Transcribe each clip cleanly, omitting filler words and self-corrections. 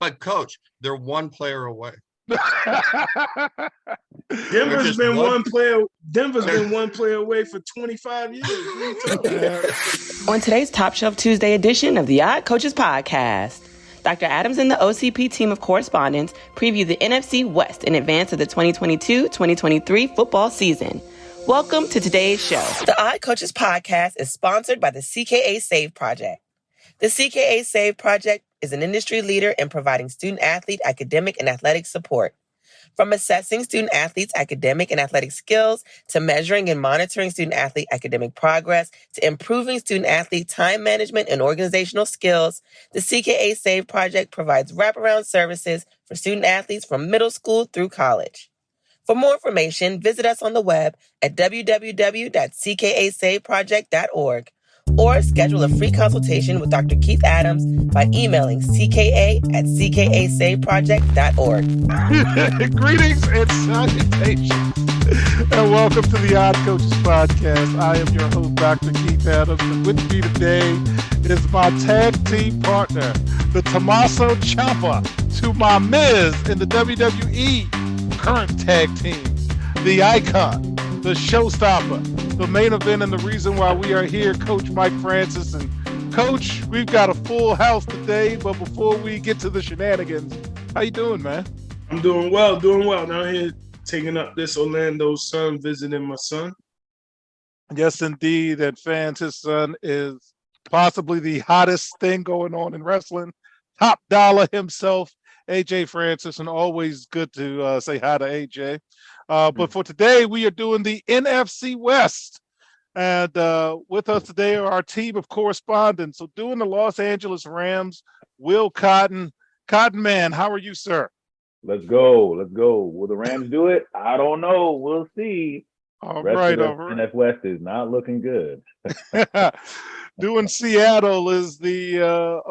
But coach, they're one player away. Denver's been one player away for 25 years. On today's Top Shelf Tuesday edition of the Odd Coaches Podcast, Dr. Adams and the OCP team of correspondents preview the NFC West in advance of the 2022-2023 football season. Welcome to today's show. The Odd Coaches Podcast is sponsored by the CKA Save Project. The CKA Save Project is an industry leader in providing student-athlete academic and athletic support. From assessing student-athletes' academic and athletic skills, to measuring and monitoring student-athlete academic progress, to improving student-athlete time management and organizational skills, the CKA Save Project provides wraparound services for student-athletes from middle school through college. For more information, visit us on the web at www.ckasaveproject.org or schedule a free consultation with Dr. Keith Adams by emailing cka@ckasaveproject.org. Greetings and salutations, and welcome to the Odd Coaches Podcast. I am your host, Dr. Keith Adams, and with me today is my tag team partner, the Tommaso Ciampa, to my Miz in the WWE current tag team, the icon, the showstopper, the main event, and the reason why we are here, Coach Mike Francis. And Coach, we've got a full house today, but before we get to the shenanigans, how you doing, man? I'm doing well. Down here taking up this Orlando Sun, visiting my son. Yes, indeed. And fans, his son is possibly the hottest thing going on in wrestling. Top dollar himself, AJ Francis, and always good to say hi to AJ. But for today, we are doing the NFC West. And with us today are our team of correspondents. So doing the Los Angeles Rams, Will Cotton. Cotton Man, how are you, sir? Let's go. Will the Rams do it? I don't know. We'll see. All right. NFC West is not looking good. Doing Seattle is the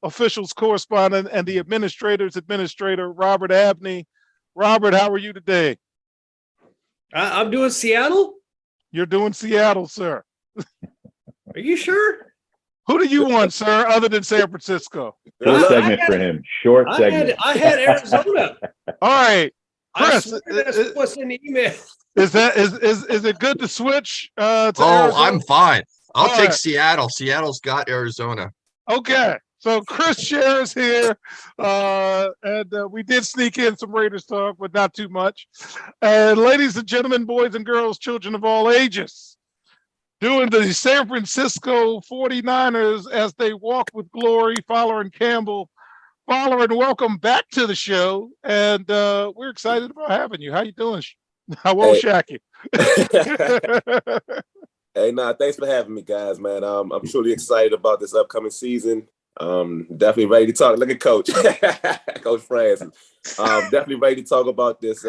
officials correspondent and the administrator's administrator, Robert Abney. Robert, how are you today? I'm doing Seattle. You're doing Seattle, sir. Are you sure? Who do you want, sir, other than San Francisco? Short segment for him. I had Arizona. All right, Chris. I swear that's what's in the email. Is it good to switch? To Arizona? I'm fine. I'll take right. Seattle. Seattle's got Arizona. Okay. So Chris shares here, and we did sneak in some Raiders talk, but not too much. And ladies and gentlemen, boys and girls, children of all ages, doing the San Francisco 49ers as they walk with glory, Fowler and Campbell. Fowler, and welcome back to the show. And we're excited about having you. How you doing? How old Shacky? Hey, thanks for having me, guys, man. I'm truly excited about this upcoming season. Definitely ready to talk. Look at Coach, Coach Francis. Definitely ready to talk about this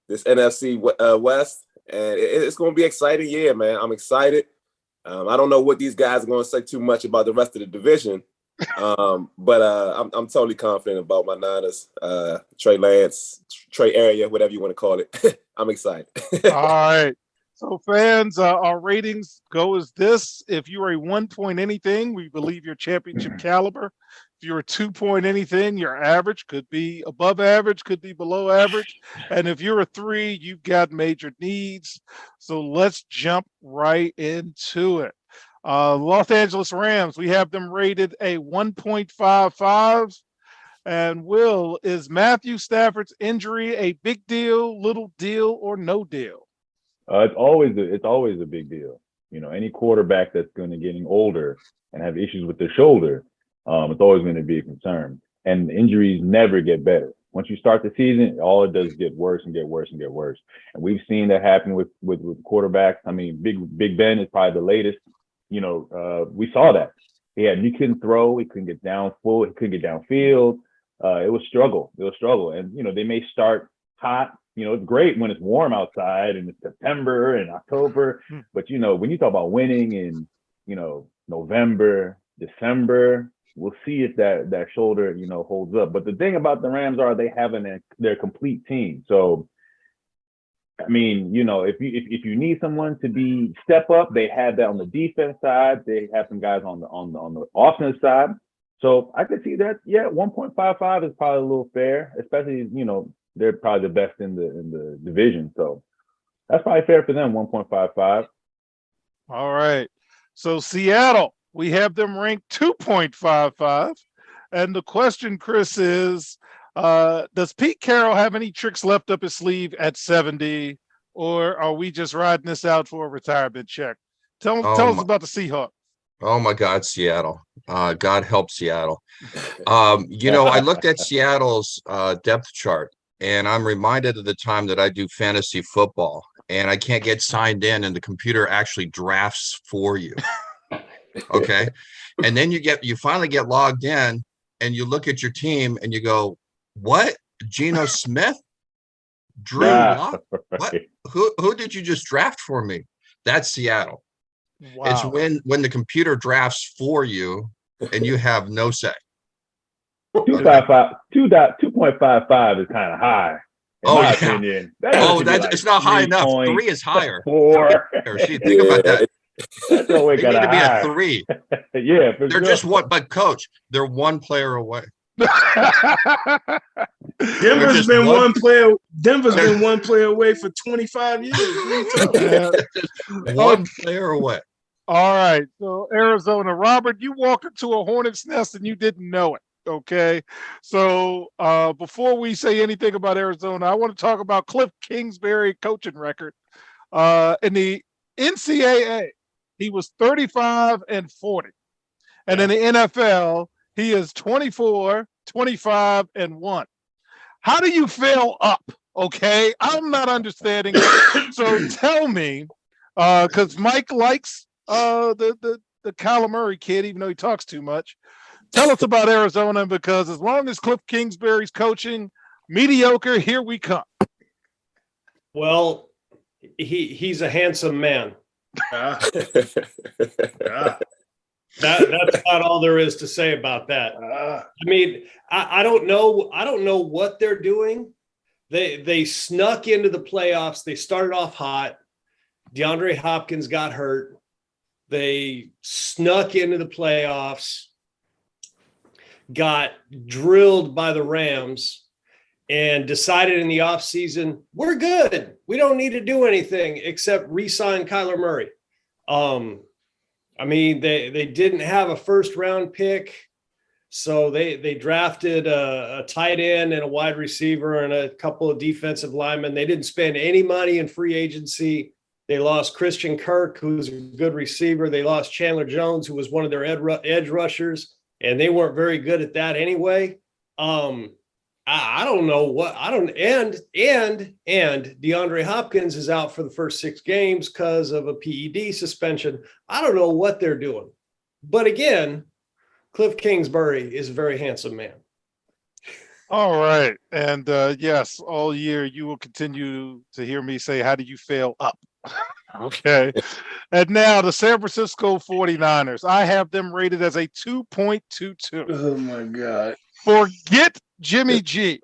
NFC West, and it's going to be an exciting year, man. I'm excited. I don't know what these guys are going to say too much about the rest of the division, but I'm totally confident about my Niners. Trey Lance, Trey Area, whatever you want to call it. I'm excited. All right. So fans, our ratings go as this. If you're a 1 point anything, we believe you're championship caliber. If you're a 2 point anything, you're average, could be above average, could be below average. And if you're a 3, you've got major needs. So let's jump right into it. Los Angeles Rams, we have them rated a 1.55. And Will, is Matthew Stafford's injury a big deal, little deal, or no deal? It's always a big deal. You know, any quarterback that's going to getting older and have issues with their shoulder, it's always going to be a concern. And injuries never get better. Once you start the season, all it does is get worse and get worse and get worse. And we've seen that happen with quarterbacks. I mean, Big Ben is probably the latest. You know, we saw that. He couldn't throw, he couldn't get down full, he couldn't get downfield. It was struggle. And you know, they may start hot. You know, it's great when it's warm outside and it's September and October. But, you know, when you talk about winning in, you know, November, December, we'll see if that shoulder, you know, holds up. But the thing about the Rams are they have their complete team. So, I mean, you know, if you need someone to step up, they have that on the defense side. They have some guys on the offense side. So I could see that. Yeah, 1.55 is probably a little fair, especially, they're probably the best in the division. So that's probably fair for them, 1.55. All right. So Seattle, we have them ranked 2.55. And the question, Chris, is does Pete Carroll have any tricks left up his sleeve at 70? Or are we just riding this out for a retirement check? Tell us about the Seahawks. Oh my God, Seattle. God help Seattle. I looked at Seattle's depth chart, and I'm reminded of the time that I do fantasy football, and I can't get signed in, and the computer actually drafts for you. Okay. And then you finally get logged in, and you look at your team and you go, what? Geno Smith? Drew Lock? What? Who did you just draft for me? That's Seattle. Wow. It's when the computer drafts for you and you have no say. 2.55 is kind of high, in my opinion. It's not high enough. 3 is higher. 4. Think about that. That's They need to be a 3. Yeah, for they're sure. just one, but coach, they're one player away. Denver's been one player away for 25 years. One player away. All right. So Arizona, Robert, you walked into a hornet's nest and you didn't know it. Okay. So before we say anything about Arizona, I want to talk about Cliff Kingsbury coaching record. In the NCAA, he was 35-40. And in the NFL, he is 24, 25-1. How do you fail up? Okay. I'm not understanding it. So tell me, because Mike likes the Kyler Murray kid, even though he talks too much. Tell us about Arizona, because as long as Cliff Kingsbury's coaching, mediocre, here we come. Well, he's a handsome man. That's about all there is to say about that. I mean, I don't know what they're doing. They snuck into the playoffs. They started off hot. DeAndre Hopkins got hurt. They snuck into the playoffs, got drilled by the Rams, and decided in the offseason, we're good. We don't need to do anything except re-sign Kyler Murray. I mean, they didn't have a first-round pick, so they drafted a tight end and a wide receiver and a couple of defensive linemen. They didn't spend any money in free agency. They lost Christian Kirk, who's a good receiver. They lost Chandler Jones, who was one of their edge rushers, and they weren't very good at that anyway. I don't know what I don't and DeAndre Hopkins is out for the first 6 games because of a PED suspension. I don't know what they're doing. But again, Cliff Kingsbury is a very handsome man. All right. And yes, all year you will continue to hear me say, how do you fail up? Okay. And now the San Francisco 49ers. I have them rated as a 2.22. Oh, my God. Forget Jimmy G.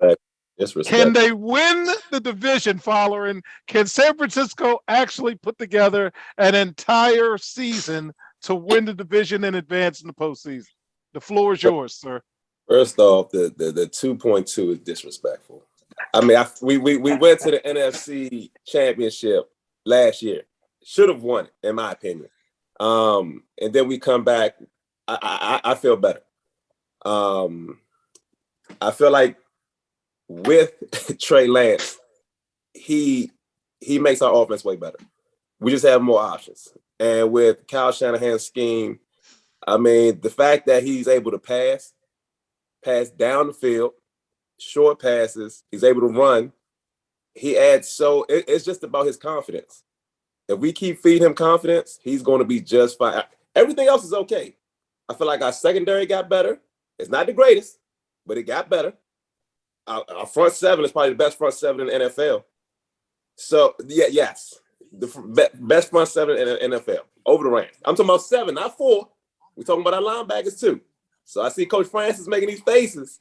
Can they win the division, following? Can San Francisco actually put together an entire season to win the division and advance in the postseason? The floor is yours, sir. First off, the 2.2 is disrespectful. I mean, we went to the NFC Championship last year. Should have won it, in my opinion. And then we come back. I feel better. I feel like with Trey Lance, he makes our offense way better. We just have more options. And with Kyle Shanahan's scheme, I mean, the fact that he's able to pass down the field, short passes, he's able to run, he adds it's just about his confidence. If we keep feeding him confidence, he's going to be just fine. Everything else is okay. I feel like our secondary got better. It's not the greatest, but it got better. Our front seven is probably the best front seven in the NFL. So, yes, the best front seven in the NFL over the Rams. I'm talking about 7, not 4. We're talking about our linebackers too. So I see Coach Francis making these faces.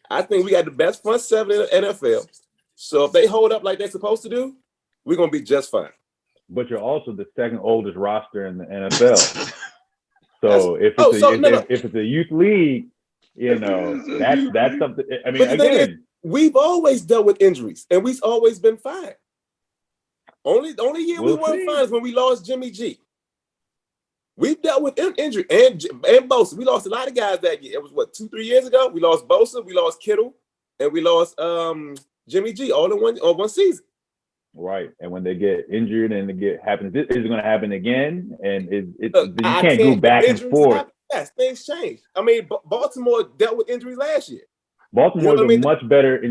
I think we got the best front 7 in the NFL. So if they hold up like they're supposed to do, we're going to be just fine. But you're also the second oldest roster in the NFL. So if it's a youth league, You know, that's something. I mean, But the thing is, again, we've always dealt with injuries, and we've always been fine. Only year we We'll weren't see. fine is when we lost Jimmy G. We've dealt with injury and Bosa. We lost a lot of guys that year. It was what 2-3 years ago. We lost Bosa, we lost Kittle, and we lost Jimmy G all in one season. right. And when they get injured and happens, is it going to happen again? And you Look, can't go back and injuries forth. happen. Yes, things change. I mean, Baltimore dealt with injuries last year. Baltimore's You know what I mean? a much better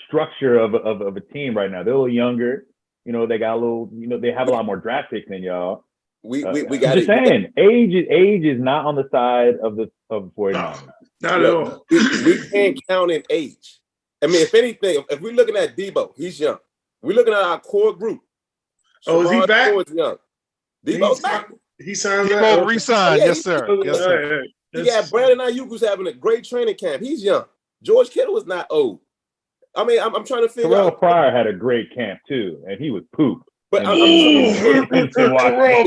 structure of a team right now. They're a little younger. You know, they got a little. You know, they have a lot more draft picks than y'all. We I'm got just saying, age is not on the side of 49ers. Not at all. We can't count in age. I mean, if anything, if we're looking at Debo, he's young. We're looking at our core group. Oh, is he Shamar back? Ford's young. Debo's back. He signed Debo that. re-signed. Yeah, Yes, sir. Yes, sir. You got Brandon Ayuk who's having a great training camp. He's young. George Kittle is not old. I mean, I'm trying to figure Terrell out. Pryor had a great camp too, and he was poop. But Terrell He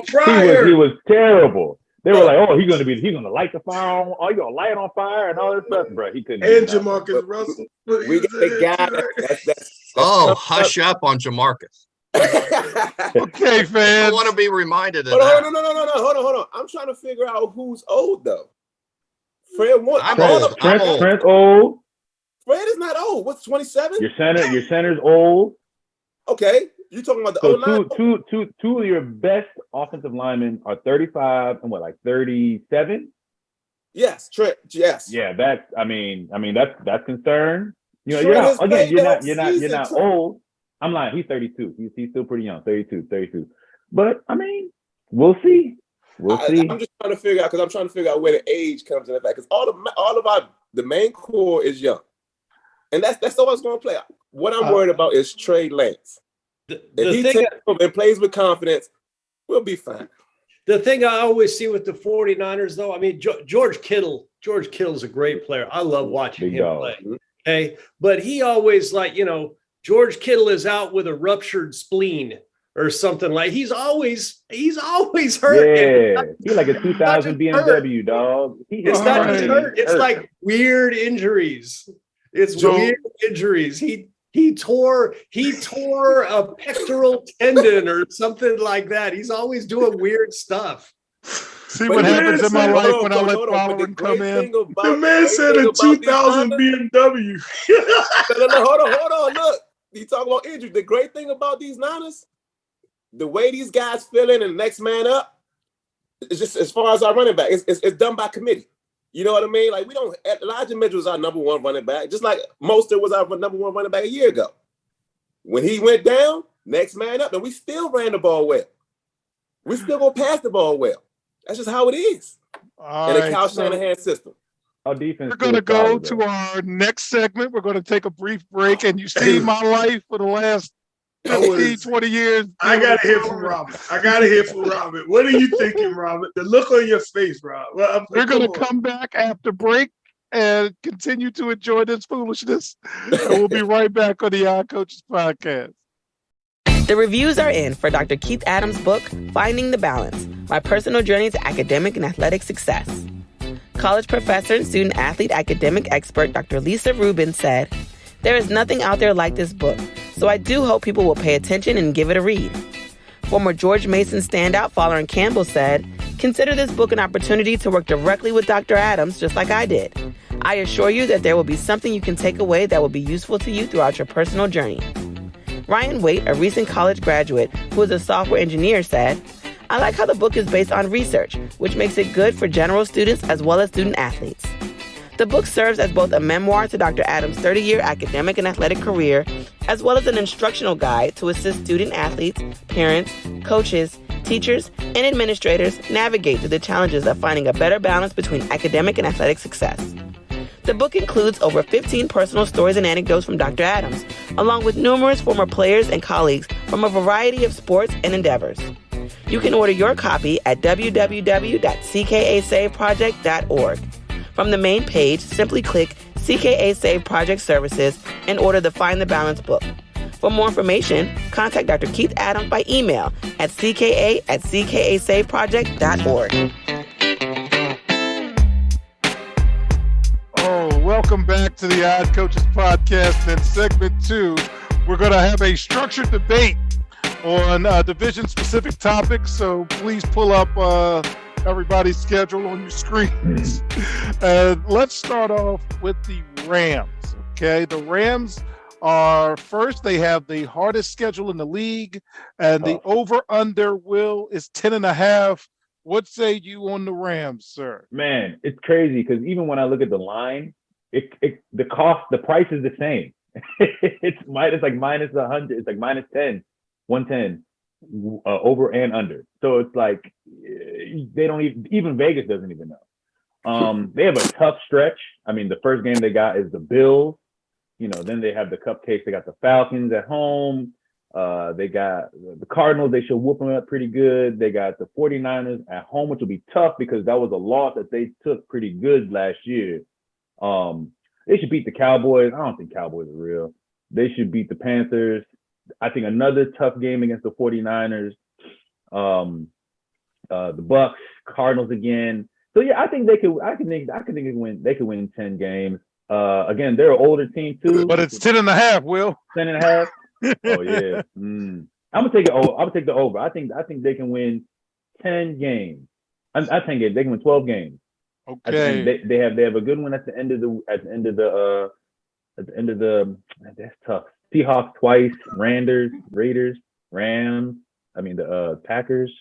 Pryor. was terrible. They were like, "Oh, he's gonna light the fire on. Oh, you gonna light it on fire and all that stuff, bro." He couldn't. And do nothing. Jamarcus Russell. we got a guy that's Oh, hush up on Jamarcus. Okay, I fans. want to be reminded of Hold that. on, no. Hold on. I'm trying to figure out who's old though. Fred one. I'm old. I'm old. Trent's old. Fred is not old. What's 27? Your center's old. Okay, you talking about the So 09? two of your best offensive linemen are 35 and 37? Yes, Trent. Yes. Yeah, that's concern. You know, Trent has played you're that not season, Trent. old. I'm lying. He's 32. He's still pretty young. 32. But I mean, we'll see. I'm just trying to figure out because I'm trying to figure out where the age comes in effect. Because all of the main core is young, and that's all it's going to play out. What I'm worried about is Trey Lance. If he takes over and plays with confidence, we'll be fine. The thing I always see with the 49ers, though, I mean, George Kittle's a great player. I love watching Big him dog. play. Okay. But he always George Kittle is out with a ruptured spleen or something like he's always hurt. Yeah, he's like a 2000 BMW dog. It's not just hurt. It's like weird injuries. It's weird injuries. He tore a pectoral tendon or something like that. He's always doing weird stuff. See what happens in my life when I let following come in. The man said a 2000 BMW. No, hold on. Look, you talk about injury. The great thing about these Niners, the way these guys fill in and the next man up, it's just as far as our running back, it's done by committee. You know what I mean? Like Elijah Mitchell was our number one running back, just like Mostert was our number one running back a year ago. When he went down, next man up, and we still ran the ball well. We still gonna pass the ball well. That's just how it is in a Kyle Shanahan system. Our defense. We're going to go to our next segment. We're going to take a brief break. And you see my life for the last 15, 20 years. I got to hear from Robert. What are you thinking, Robert? The look on your face, Rob. We're going to come back after break and continue to enjoy this foolishness. And we'll be right back on the Odd Coaches Podcast. The reviews are in for Dr. Keith Adams' book, Finding the Balance, My Personal Journey to Academic and Athletic Success. College professor and student-athlete academic expert Dr. Lisa Rubin said, "There is nothing out there like this book, so I do hope people will pay attention and give it a read." Former George Mason standout Fowler and Campbell said, "Consider this book an opportunity to work directly with Dr. Adams just like I did. I assure you that there will be something you can take away that will be useful to you throughout your personal journey." Ryan Waite, a recent college graduate who is a software engineer, said, "I like how the book is based on research, which makes it good for general students as well as student athletes." The book serves as both a memoir to Dr. Adams' 30-year academic and athletic career, as well as an instructional guide to assist student athletes, parents, coaches, teachers, and administrators navigate through the challenges of finding a better balance between academic and athletic success. The book includes over 15 personal stories and anecdotes from Dr. Adams, along with numerous former players and colleagues from a variety of sports and endeavors. You can order your copy at www.ckasaveproject.org. From the main page, simply click CKA Save Project Services and order the Find the Balance book. For more information, contact Dr. Keith Adams by email at cka@ckasaveproject.org. welcome back to the Odd Coaches Podcast. And in segment 2, we're going to have a structured debate on division-specific topics. So please pull up everybody's schedule on your screens. And let's start off with the Rams. Okay, the Rams are first. They have the hardest schedule in the league, and the over/under is 10.5. What say you on the Rams, sir? Man, it's crazy because even when I look at the line, the price is the same. It's like minus 100. It's like minus 10, 110 over and under. So it's like they don't even Vegas doesn't even know. They have a tough stretch. I mean, the first game they got is the Bills. Then they have the cupcakes. They got the Falcons at home. They got the Cardinals. They should whoop them up pretty good. They got the 49ers at home, which will be tough because that was a loss that they took pretty good last year. They should beat the Cowboys. I don't think Cowboys are real. They should beat the Panthers. I think another tough game against the 49ers. The Bucks, Cardinals again. So yeah, I think they could. I can think they could win. They could win 10 games. Again, they're an older team too. But it's 10.5. Will 10.5. Oh yeah. I'm gonna take it. I'm gonna take the over. I think they can win 10 games. I think they can win 12 games. Okay. They have a good one at the end of the that's tough. Seahawks twice, Raiders, Rams. I mean the Packers.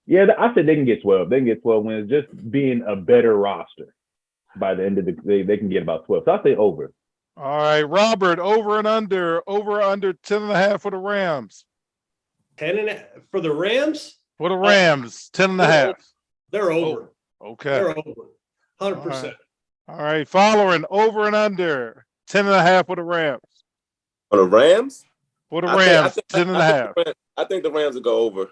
Yeah, I said they can get 12. They can get 12 wins, just being a better roster. By the end of they can get about 12. So I'll say over. All right, Robert, over and under 10.5 for the Rams. 10.5 for the Rams? For the Rams, 10.5. They're over. Okay. They're over. 100%. All right, following over and under 10.5 for the Rams. For the Rams? For the Rams, 10.5. I think the Rams will go over.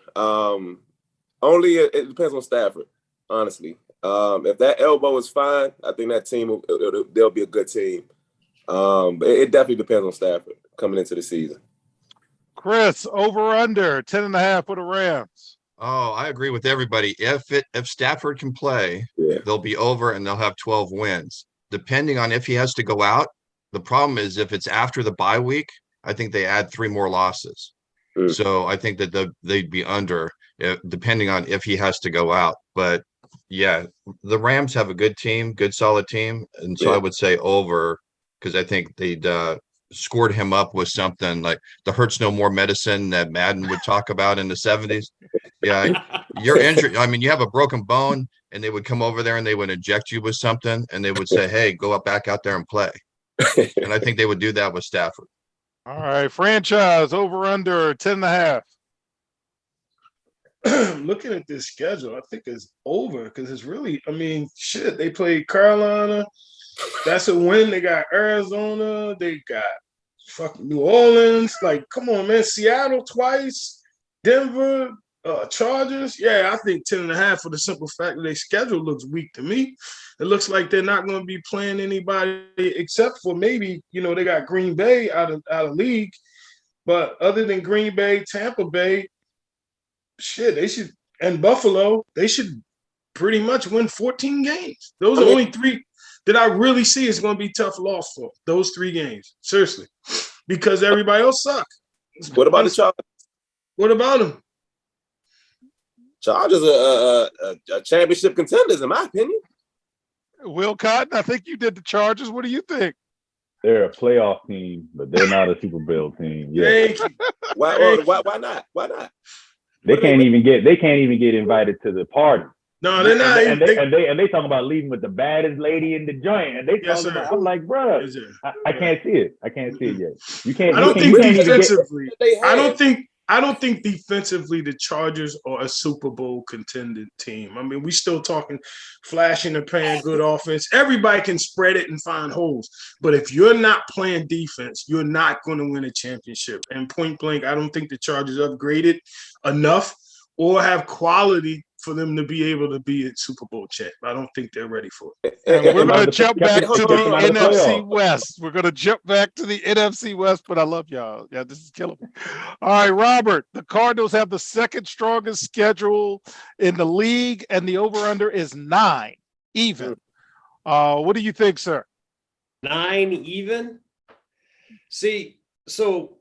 Only it depends on Stafford, honestly. If that elbow is fine, I think that team they'll be a good team. But it definitely depends on Stafford coming into the season. Chris, over or under 10.5 for the Rams. Oh, I agree with everybody. If Stafford can play, they'll be over and they'll have 12 wins. Depending on if he has to go out, the problem is if it's after the bye week, I think they add 3 more losses. So I think that they'd be under, depending on if he has to go out. But yeah, the Rams have a good team, good solid team, and so I would say over because I think they'd scored him up with something like the hurts no more medicine that Madden would talk about in the 70s. Yeah, you're injured. I mean, you have a broken bone, and they would come over there and they would inject you with something, and they would say, "Hey, go back out there and play." And I think they would do that with Stafford. All right, franchise over under 10.5. Looking at this schedule, I think it's over because it's really, shit. They played Carolina. That's a win. They got Arizona. They got fucking New Orleans. Like, come on, man. Seattle twice. Denver, Chargers. Yeah, I think 10.5 for the simple fact that their schedule looks weak to me. It looks like they're not going to be playing anybody except for maybe, they got Green Bay out of league. But other than Green Bay, Tampa Bay, shit, they should, and Buffalo, they should pretty much win 14 games. Those are only 3 that I really see is going to be tough loss for those 3 games. Seriously, because everybody else suck. What about the Chargers? What about them? Chargers are a championship contenders, in my opinion. Will Cotton, I think you did the Chargers. What do you think? They're a playoff team, but they're not a Super Bowl team. Yeah. Why not? Why not? They can't even get invited to the party. No, they're not. And they talk about leaving with the baddest lady in the joint. And they talk about, I'm like, bro, I can't see it. I can't see it yet. You can't. I don't think defensively. I don't think defensively the Chargers are a Super Bowl contending team. I mean, we still talking flash in the pan, good offense. Everybody can spread it and find holes. But if you're not playing defense, you're not going to win a championship. And point blank, I don't think the Chargers upgraded enough or have quality for them to be able to be a Super Bowl champ. I don't think they're ready for it. And we're going to jump back to the NFC West. We're going to jump back to the NFC West, but I love y'all. Yeah, this is killing me. All right, Robert, the Cardinals have the second strongest schedule in the league, and the over-under is 9, even. What do you think, sir? 9 even. See, so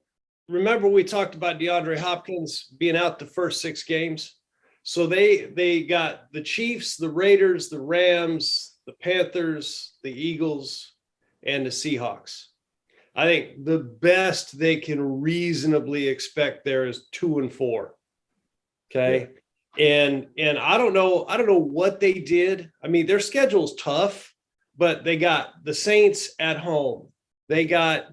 remember we talked about DeAndre Hopkins being out the first 6 games. So they got the Chiefs, the Raiders, the Rams, the Panthers, the Eagles, and the Seahawks. I think the best they can reasonably expect there is 2-4. Okay. Yeah. And I don't know what they did. I mean, their schedule's tough, but they got the Saints at home. They got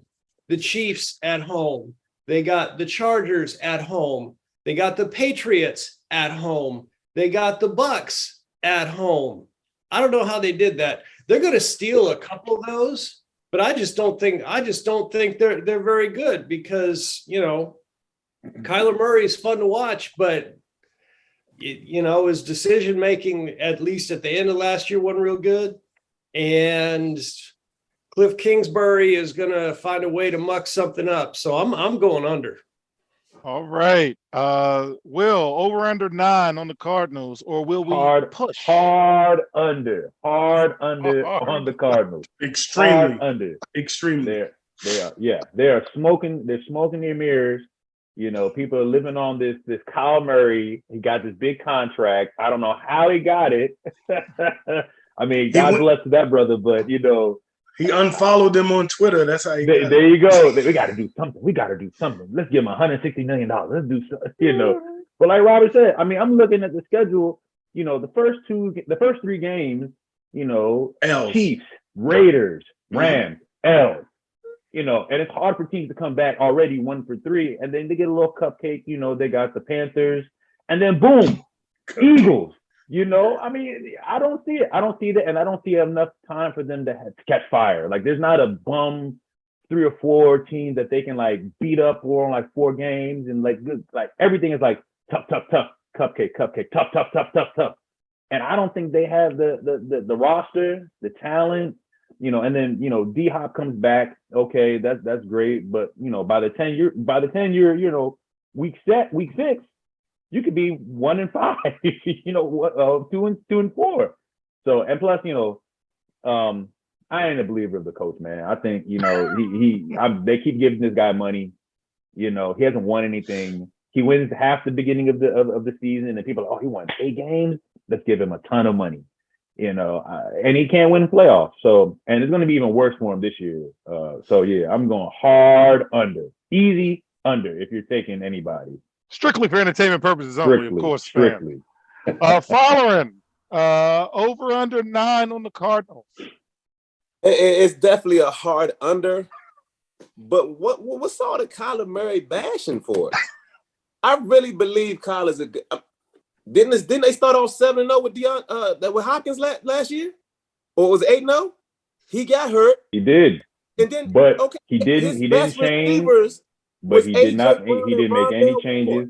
the Chiefs at home. They got the Chargers at home. They got the Patriots at home. They got the Bucks at home. I don't know how they did that. They're going to steal a couple of those, but I just don't think they're very good because, Kyler Murray is fun to watch, but his decision making, at least at the end of last year, wasn't real good. And Cliff Kingsbury is going to find a way to muck something up. So I'm going under. All right. Will, over under 9 on the Cardinals, or will we push? Hard under on the Cardinals. Extremely hard under. Extremely. They are smoking. They're smoking their mirrors. People are living on this Kyle Murray. He got this big contract. I don't know how he got it. I mean, God bless that brother, but he unfollowed them on Twitter. That's how he got there you go. We got to do something. Let's give him $160 million. Let's do something, But like Robert said, I mean, I'm looking at the schedule. The first 3 games, L's. Chiefs, Raiders, Rams, L's. And it's hard for teams to come back already 1 for 3, and then they get a little cupcake. They got the Panthers, and then boom, Eagles. I mean, I don't see it. I don't see that, and I don't see enough time for them to catch fire. Like, there's not a bum 3 or 4 teams that they can beat up for on 4 games, and everything is tough, cupcake, tough. And I don't think they have the roster, the talent. And then D-Hop comes back. Okay, that's great, but by the 10 you're week 6. You could be 1-5, 2-4. So, and plus, I ain't a believer of the coach, man. I think, they keep giving this guy money. He hasn't won anything. He wins half the beginning of the season, and people are, he won 8 games. Let's give him a ton of money, and he can't win playoffs. So, and it's going to be even worse for him this year. So yeah, I'm going hard under, easy under if you're taking anybody. Strictly for entertainment purposes only, of course. Strictly. Following, over under 9 on the Cardinals. It's definitely a hard under. But what's all the Kyler Murray bashing for? I really believe Kyler's a good. Didn't they start off 7-0 with Hopkins last year, or was it 8-0? He got hurt. He did, and then he didn't change. But he did not. He didn't make any changes.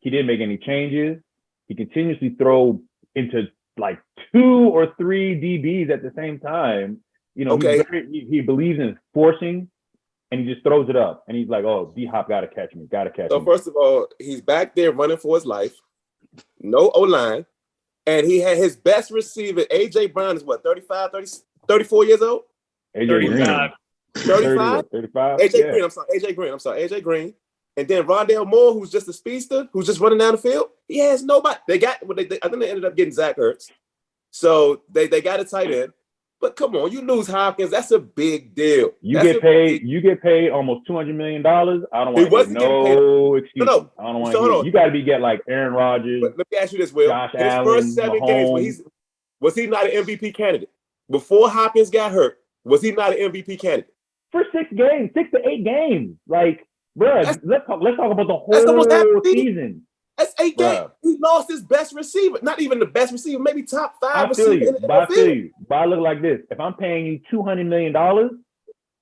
He didn't make any changes. He continuously throw into 2 or 3 DBs at the same time. He believes in forcing, and he just throws it up. And he's like, "Oh, D-Hop got to catch me. So first of all, he's back there running for his life. No O-line. And he had his best receiver, A.J. Brown, is 34 years old? A.J. Green. 35? 35. AJ Green. And then Rondale Moore, who's just a speedster, who's just running down the field. He has nobody. I think they ended up getting Zach Ertz. So they got a tight end. But come on, you lose Hopkins. That's a big deal. You get paid almost $200 million. I don't want to no excuse. No. I don't want to. You got to be like Aaron Rodgers. But let me ask you this, Will. Josh in his Allen, first 7 games, was he not an MVP candidate? Before Hopkins got hurt, was he not an MVP candidate? For 6 games, 6 to 8 games. Let's talk about the whole season. That's 8 games. He lost his best receiver. Not even the best receiver, maybe top 5 receiver in the NFL. I feel you. But I look like this. If I'm paying you $200 million,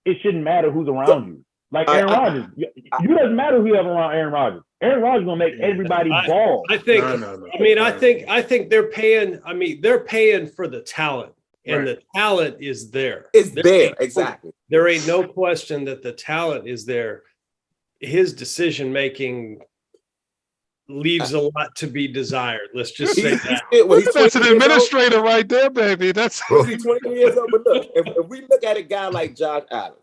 it shouldn't matter who's around you. Aaron Rodgers. You doesn't matter who you have around Aaron Rodgers. Aaron Rodgers gonna make everybody ball. I think. No. I think they're paying. They're paying for the talent, and the talent is there. It's there, exactly. There ain't no question that the talent is there. His decision making, leaves a lot to be desired. Let's just say that. That's an administrator right there, baby. That's He's 23 years old. But look, if we look at a guy like Josh Allen,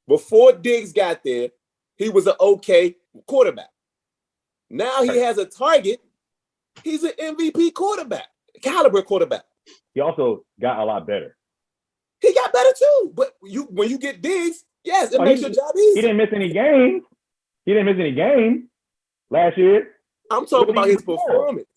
before Diggs got there, he was an okay quarterback. Now he has a target. He's an MVP quarterback, caliber quarterback. He also got a lot better. He got better too. But when you get Diggs, yes, it makes your job easy. He didn't miss any games. Last year. I'm talking about his performance.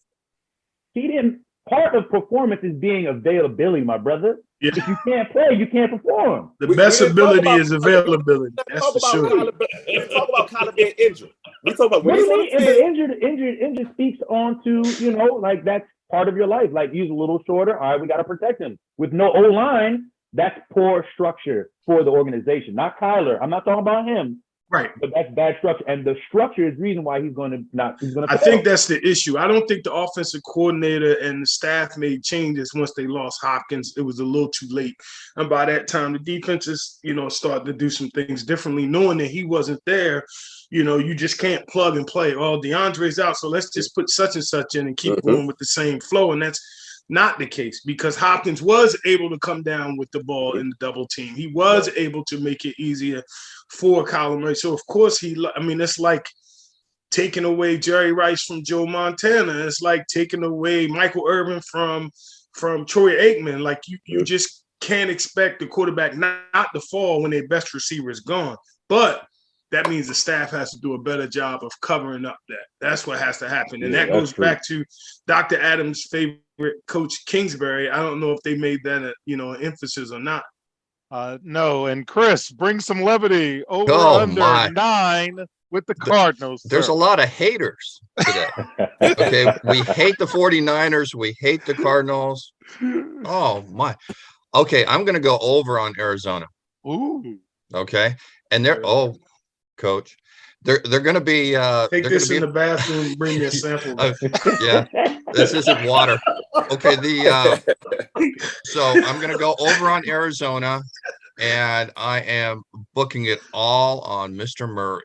He didn't. Part of performance is being availability, my brother. Yeah. If you can't play, you can't perform. The best ability is availability. That's for sure. We talk about Kyler being injured. We talk about What do you mean? Injured speaks on to, like that's part of your life. Like he's a little shorter. All right, we got to protect him. With no O-line, that's poor structure for the organization. Not Kyler. I'm not talking about him. Right. But that's bad structure. And the structure is the reason why he's going to I think that's the issue. I don't think the offensive coordinator and the staff made changes once they lost Hopkins. It was a little too late. And by that time, the defenses, started to do some things differently, knowing that he wasn't there. You just can't plug and play. Oh, DeAndre's out, so let's just put such and such in and keep going with the same flow. And that's not the case because Hopkins was able to come down with the ball in the double team. He was able to make it easier for Kyler Murray. So, of course, it's like taking away Jerry Rice from Joe Montana. It's like taking away Michael Irvin from Troy Aikman. Like, you just can't expect the quarterback not to fall when their best receiver is gone. But that means the staff has to do a better job of covering up that. That's what has to happen. And that goes back to Dr. Adams' favorite coach, Kingsbury. I don't know if they made that an emphasis or not. No. And Chris, bring some levity under 9 with the Cardinals. There's a lot of haters today. Okay, we hate the 49ers. We hate the Cardinals. Oh, my. Okay, I'm going to go over on Arizona. Ooh. Okay, and Coach, they're going to be take this in the bathroom and bring me a sample. Yeah, this isn't water. Okay, so I'm going to go over on Arizona, and I am booking it all on Mr. Murray.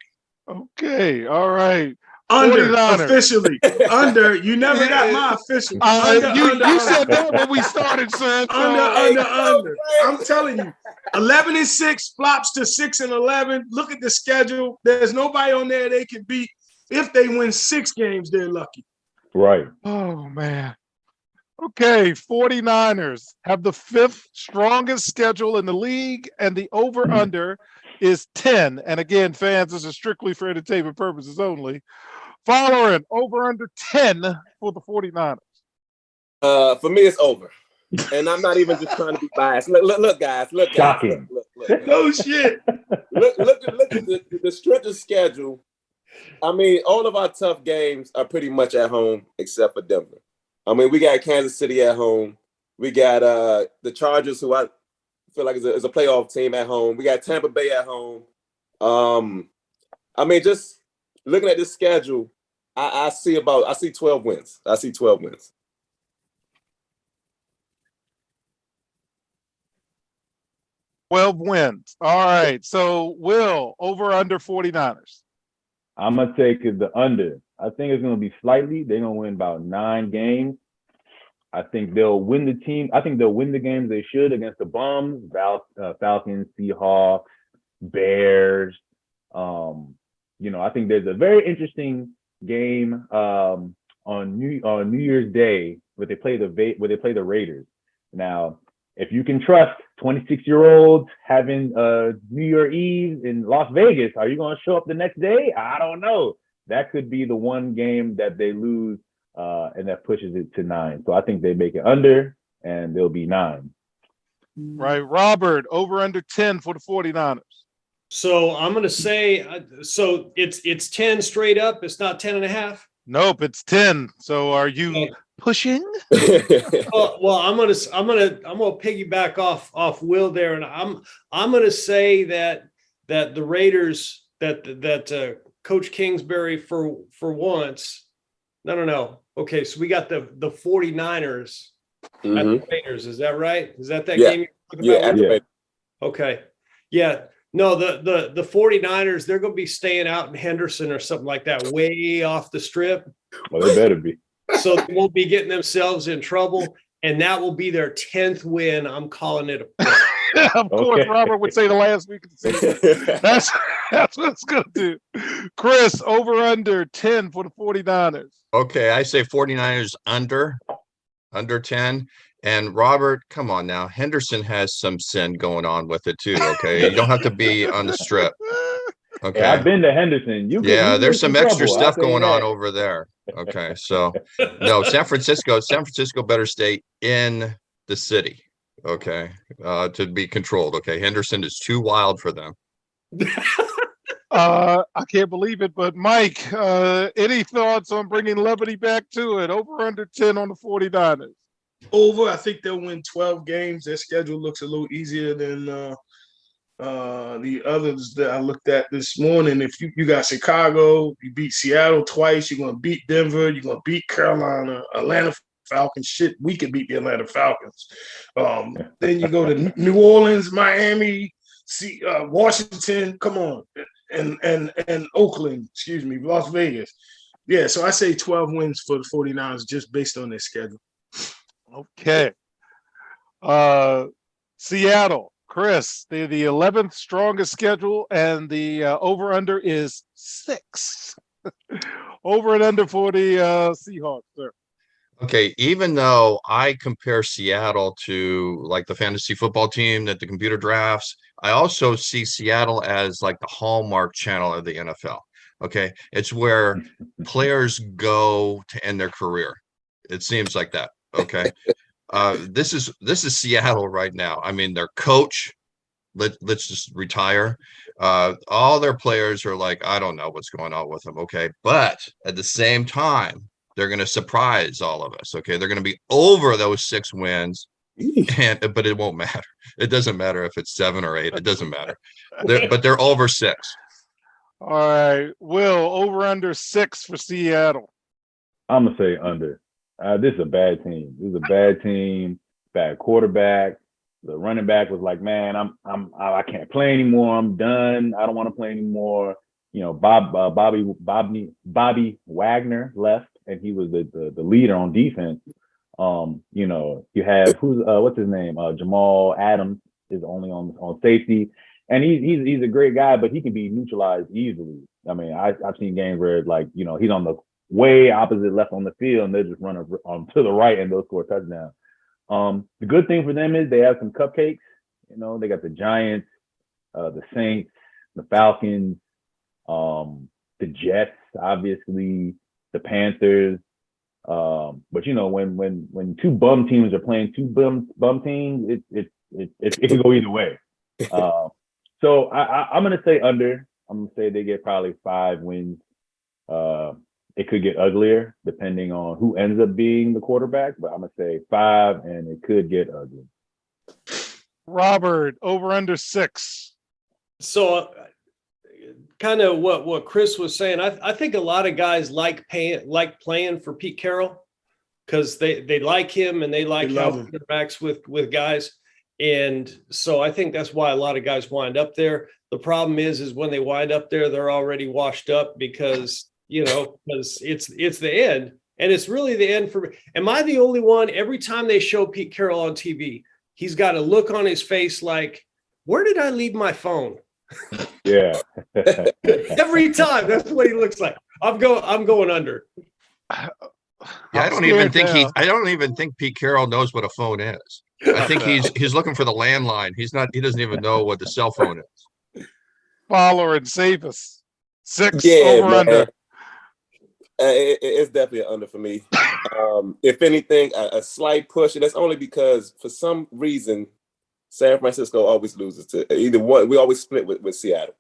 Okay, all right. Under 49ers. Officially. Under. You never got my official. You said that when we started, son. Under. I'm telling you, 11-6 flops to 6-11. Look at the schedule. There's nobody on there they can beat. If they win 6 games, they're lucky. Right. Oh, man. Okay, 49ers have the 5th strongest schedule in the league, and the over-under is 10. And again, fans, this is strictly for entertainment purposes only. Following over-under 10 for the 49ers. For me, it's over. And I'm not even just trying to be biased. Look, guys. Shocking. Look. No shit. Look at the strength of schedule. I mean, all of our tough games are pretty much at home except for Denver. I mean, we got Kansas City at home. We got the Chargers, who I feel like is a playoff team at home. We got Tampa Bay at home. I mean, just looking at this schedule, I see 12 wins. I see 12 wins. All right. So, Will, over under 49ers. I'm going to take the under. I think it's going to be slightly. They're going to win about 9 games. I think they'll win the games they should against the Bums, Falcons, Seahawks, Bears. I think there's a very interesting game on New Year's Day where they play the Raiders. Now, if you can trust 26-year-olds having New Year Eve in Las Vegas, are you going to show up the next day? I don't know. That could be the one game that they lose, and that pushes it to 9. So I think they make it under, and they'll be 9. Right. Robert, over under 10 for the 49ers. So I'm going to say, so it's 10 straight up. It's not 10.5. Nope, it's 10. So are you pushing? Well, I'm gonna piggyback off Will there, and I'm gonna say that the Raiders that Coach Kingsbury for once. No. Okay, so we got the 49ers at the Raiders. Is that right? Is that game? Yeah. Okay. Yeah. No, the 49ers, they're going to be staying out in Henderson or something like that, way off the strip. Well, they better be. So they won't be getting themselves in trouble. And that will be their 10th win. I'm calling it a pick. Of course, Okay. Robert would say the last week of the season. That's what it's going to do. Chris, over under 10 for the 49ers. Okay, I say 49ers under 10. And Robert, come on now. Henderson has some sin going on with it too. Okay. You don't have to be on the strip. Okay. Hey, I've been to Henderson. Yeah, there's some extra trouble, stuff I'll tell you going on that. over there. Okay. So no, San Francisco better stay in the city. Okay. To be controlled. Okay. Henderson is too wild for them. I can't believe it, but Mike, any thoughts on bringing levity back to it? Over under 10 on the 49ers. Over, I think they'll win 12 games. Their schedule looks a little easier than the others that I looked at this morning. If you got Chicago, you beat Seattle twice, you're going to beat Denver, you're going to beat Carolina, Atlanta Falcons. Shit, we could beat the Atlanta Falcons. Then you go to New Orleans, Miami, Washington, come on, and Oakland, Las Vegas. Yeah, so I say 12 wins for the 49ers just based on their schedule. Okay. Seattle, Chris, the 11th strongest schedule, and the over under is 6. Over and under for the Seahawks, sir. Okay, even though I compare Seattle to like the fantasy football team that the computer drafts, I also see Seattle as like the hallmark channel of the NFL. Okay, it's where players go to end their career. It seems like that. Okay, this is Seattle right now. I mean, their coach, let's just retire. All their players are like, I don't know what's going on with them. Okay, but at the same time, they're going to surprise all of us. Okay, they're going to be over those 6 wins, but it won't matter. It doesn't matter if it's 7 or 8. It doesn't matter. But they're over 6. All right, Will, over under 6 for Seattle. I'm gonna say under. This is a bad team. This is a bad team. Bad quarterback. The running back was like, man, I can't play anymore. I'm done. I don't want to play anymore. You know, Bobby Wagner left, and he was the leader on defense. You know, you have what's his name? Jamal Adams is only on safety, and he's a great guy, but he can be neutralized easily. I mean, I've seen games where like, you know, he's on the way opposite left on the field, and they're just running to the right, and they'll score a touchdown. The good thing for them is they have some cupcakes. You know, they got the Giants, the Saints, the Falcons, the Jets, obviously, the Panthers. But you know, when 2 bum teams are playing 2 bum teams, it can go either way. So I'm gonna say under. I'm gonna say they get probably 5 wins. It could get uglier depending on who ends up being the quarterback, but I'm gonna say 5, and it could get ugly. Robert, over under 6. So kind of what Chris was saying, I think a lot of guys like playing for Pete Carroll because they like him and they like how he interacts with guys. And so I think that's why a lot of guys wind up there. The problem is when they wind up there, they're already washed up because it's the end, and it's really the end for me. Am I the only one? Every time they show Pete Carroll on TV, he's got a look on his face like, where did I leave my phone? Yeah. Every time, that's what he looks like. I'm going under. Yeah, I don't even think Pete Carroll knows what a phone is. I think he's looking for the landline. He doesn't even know what the cell phone is. Follower and save us. 6 Yeah, over man. under. It's definitely an under for me. If anything, a slight push, and that's only because for some reason San Francisco always loses to either one. We always split with Seattle.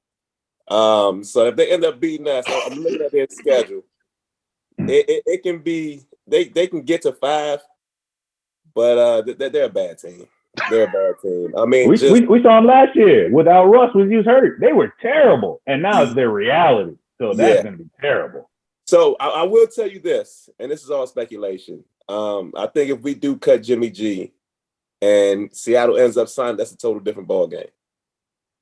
So if they end up beating us, I'm looking at their schedule. It can be they can get to 5, but they're a bad team. They're a bad team. I mean, we saw them last year without Russ when he was hurt. They were terrible, and now it's their reality. So that's going to be terrible. So I will tell you this, and this is all speculation. I think if we do cut Jimmy G, and Seattle ends up signing, that's a total different ball game.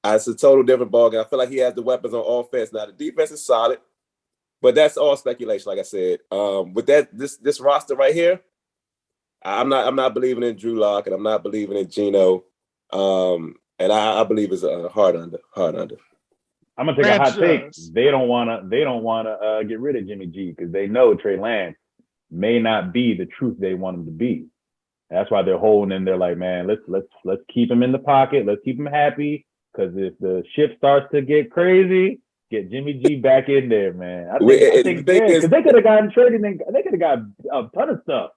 It's a total different ballgame. I feel like he has the weapons on offense. Now the defense is solid, but that's all speculation. Like I said, with this roster right here, I'm not believing in Drew Lock, and I'm not believing in Geno. And I believe it's a hard under. I'm gonna take a hot take. They don't wanna get rid of Jimmy G because they know Trey Lance may not be the truth they want him to be. That's why they're holding him. They're like, man, let's keep him in the pocket. Let's keep him happy. Because if the ship starts to get crazy, get Jimmy G back in there, man. I think because they could have gotten traded and they could have got a ton of stuff,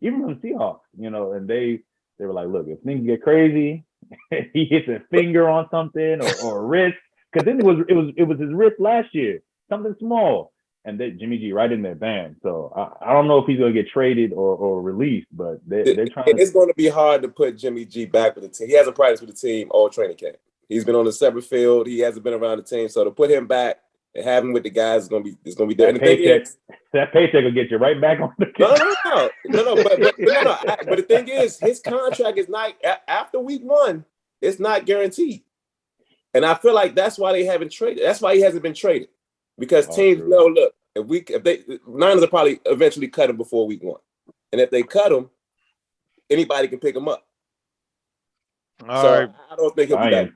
even from the Seahawks, and they were like, look, if things get crazy, he hits a finger on something or a wrist, because then it was his wrist last year, something small, and then Jimmy G right in there, bam. So I don't know if he's gonna get traded or released, but they're trying. It's going to be hard to put Jimmy G back with the team. He hasn't practiced with the team all training camp. He's been on a separate field. He hasn't been around the team. So to put him back and have him with the guys is going to be that paycheck will get you right back on the No. But the thing is, his contract is not after week 1. It's not guaranteed, and I feel like that's why they haven't traded. That's why he hasn't been traded, because teams know. Look, Niners will probably eventually cut him before week 1, and if they cut him, anybody can pick him up. All right. I don't think he'll be back.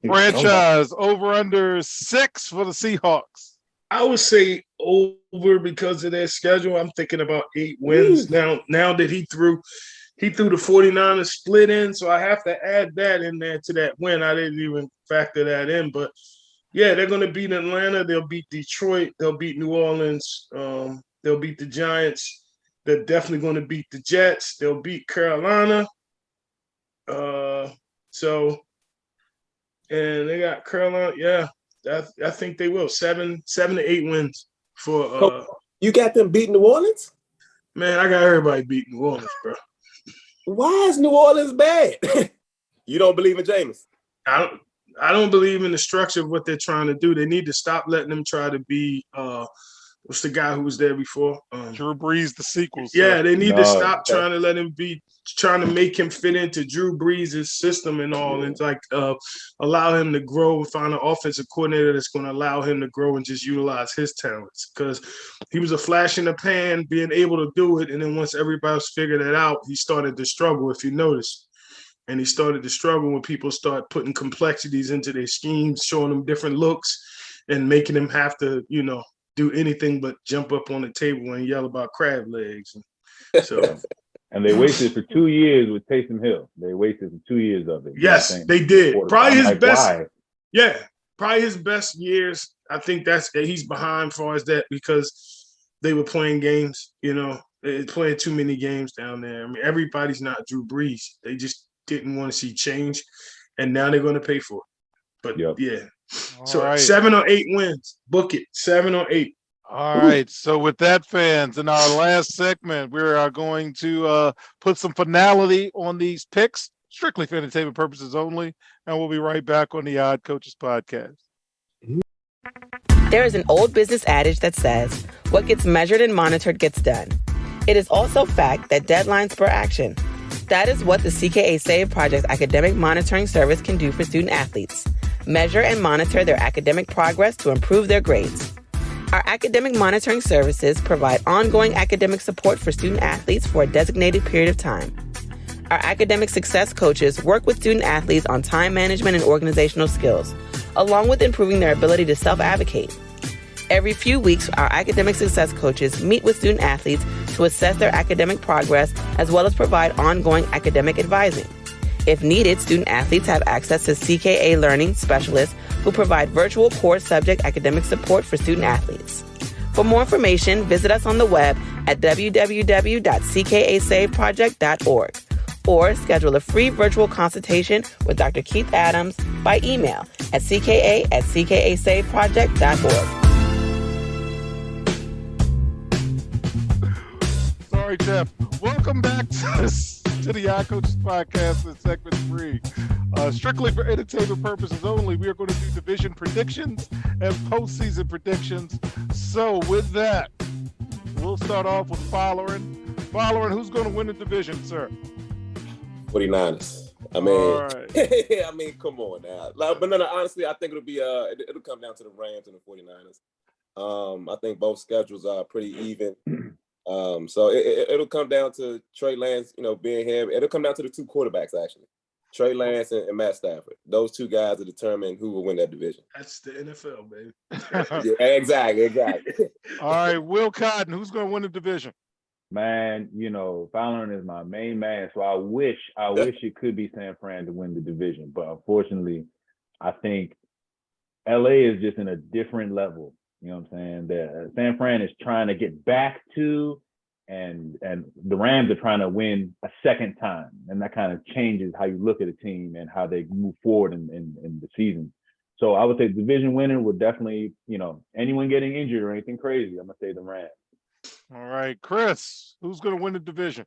Franchise over under 6 for the Seahawks. I would say over because of their schedule. I'm thinking about 8 wins. Now that he threw the 49ers split in, so I have to add that in there to that win. I didn't even factor that in, but yeah, they're going to beat Atlanta. They'll beat Detroit. They'll beat New Orleans. They'll beat the Giants. They're definitely going to beat the Jets. They'll beat Carolina. And they got Carolina. Yeah, I think they will. 7 to 8 wins for. You got them beating New Orleans? Man, I got everybody beating New Orleans, bro. Why is New Orleans bad? You don't believe in Jameis? I don't believe in the structure of what they're trying to do. They need to stop letting them try to be. What's the guy who was there before? Drew Brees, the sequel. Yeah, they need to stop trying to let him trying to make him fit into Drew Brees' system and all, and allow him to grow and find an offensive coordinator that's going to allow him to grow and just utilize his talents. Because he was a flash in the pan, being able to do it, and then once everybody else figured it out, he started to struggle. If you notice. And he started to struggle when people start putting complexities into their schemes, showing them different looks, and making them have to, do anything but jump up on the table and yell about crab legs. So, and they wasted for 2 years with Taysom Hill. They wasted for 2 years of it. Yes, they did. Probably his best. Why? Yeah, probably his best years. I think he's behind as far as that because they were playing games. They're playing too many games down there. I mean, everybody's not Drew Brees. They just didn't want to see change, and now they're going to pay for it. But yeah. So right. 7 or 8 wins. Book it. 7 or 8. All right. So with that, fans, in our last segment, we are going to put some finality on these picks, strictly for entertainment purposes only, and we'll be right back on the Odd Coaches podcast. There is an old business adage that says, what gets measured and monitored gets done. It is also fact that deadlines spur action. That is what the CKA Save Project academic monitoring service can do for student athletes. Measure and monitor their academic progress to improve their grades. Our academic monitoring services provide ongoing academic support for student athletes for a designated period of time. Our academic success coaches work with student athletes on time management and organizational skills, along with improving their ability to self-advocate. Every few weeks, our academic success coaches meet with student athletes to assess their academic progress, as well as provide ongoing academic advising. If needed, student athletes have access to CKA Learning Specialists who provide virtual core subject academic support for student athletes. For more information, visit us on the web at www.ckasaveproject.org or schedule a free virtual consultation with Dr. Keith Adams by email at cka@ckasaveproject.org. Sorry, Jeff. Welcome back to the Odd Coaches podcast in segment 3. Strictly for entertainment purposes only, we are going to do division predictions and postseason predictions. So with that, we'll start off with following. Who's going to win the division, sir? 49ers. I mean, All right. I mean, come on now. Like, but no, honestly, I think it'll be it'll come down to the Rams and the 49ers. I think both schedules are pretty even. So it'll come down to Trey Lance, being here. It'll come down to the two quarterbacks, actually. Trey Lance and Matt Stafford. Those two guys will determine who will win that division. That's the NFL, baby. Yeah, exactly. All right, Will Cotton, who's going to win the division? Man, Fallon is my main man, so I wish it could be San Fran to win the division, but unfortunately, I think LA is just in a different level. You know what I'm saying? That San Fran is trying to get back to, and the Rams are trying to win a second time, and that kind of changes how you look at a team and how they move forward in the season. So I would say division winner would definitely, anyone getting injured or anything crazy, I'm gonna say the Rams. All right, Chris, who's going to win the division?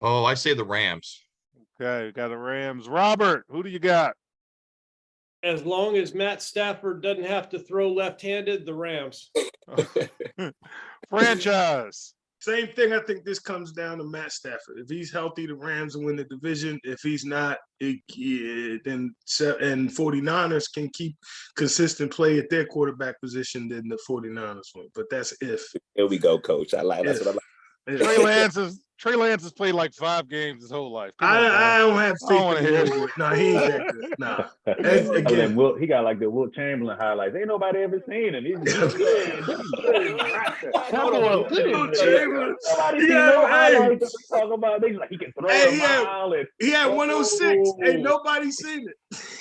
Oh, I say the Rams. Okay, we got the Rams. Robert, who do you got? As long as Matt Stafford doesn't have to throw left-handed, the Rams. Franchise. Same thing. I think this comes down to Matt Stafford. If he's healthy, the Rams will win the division. If he's not, then 49ers can keep consistent play at their quarterback position, then the 49ers win. But that's if. Here we go, Coach. That's what I like. Trey Lance has played like 5 games his whole life. I don't have faith in him. No, he ain't that good. Nah. Again, he got like the Wilt Chamberlain highlights. Ain't nobody ever seen him. He's good. Nobody seen no highlights talk about. They like he can throw a mile. He had 106. Ain't nobody seen it.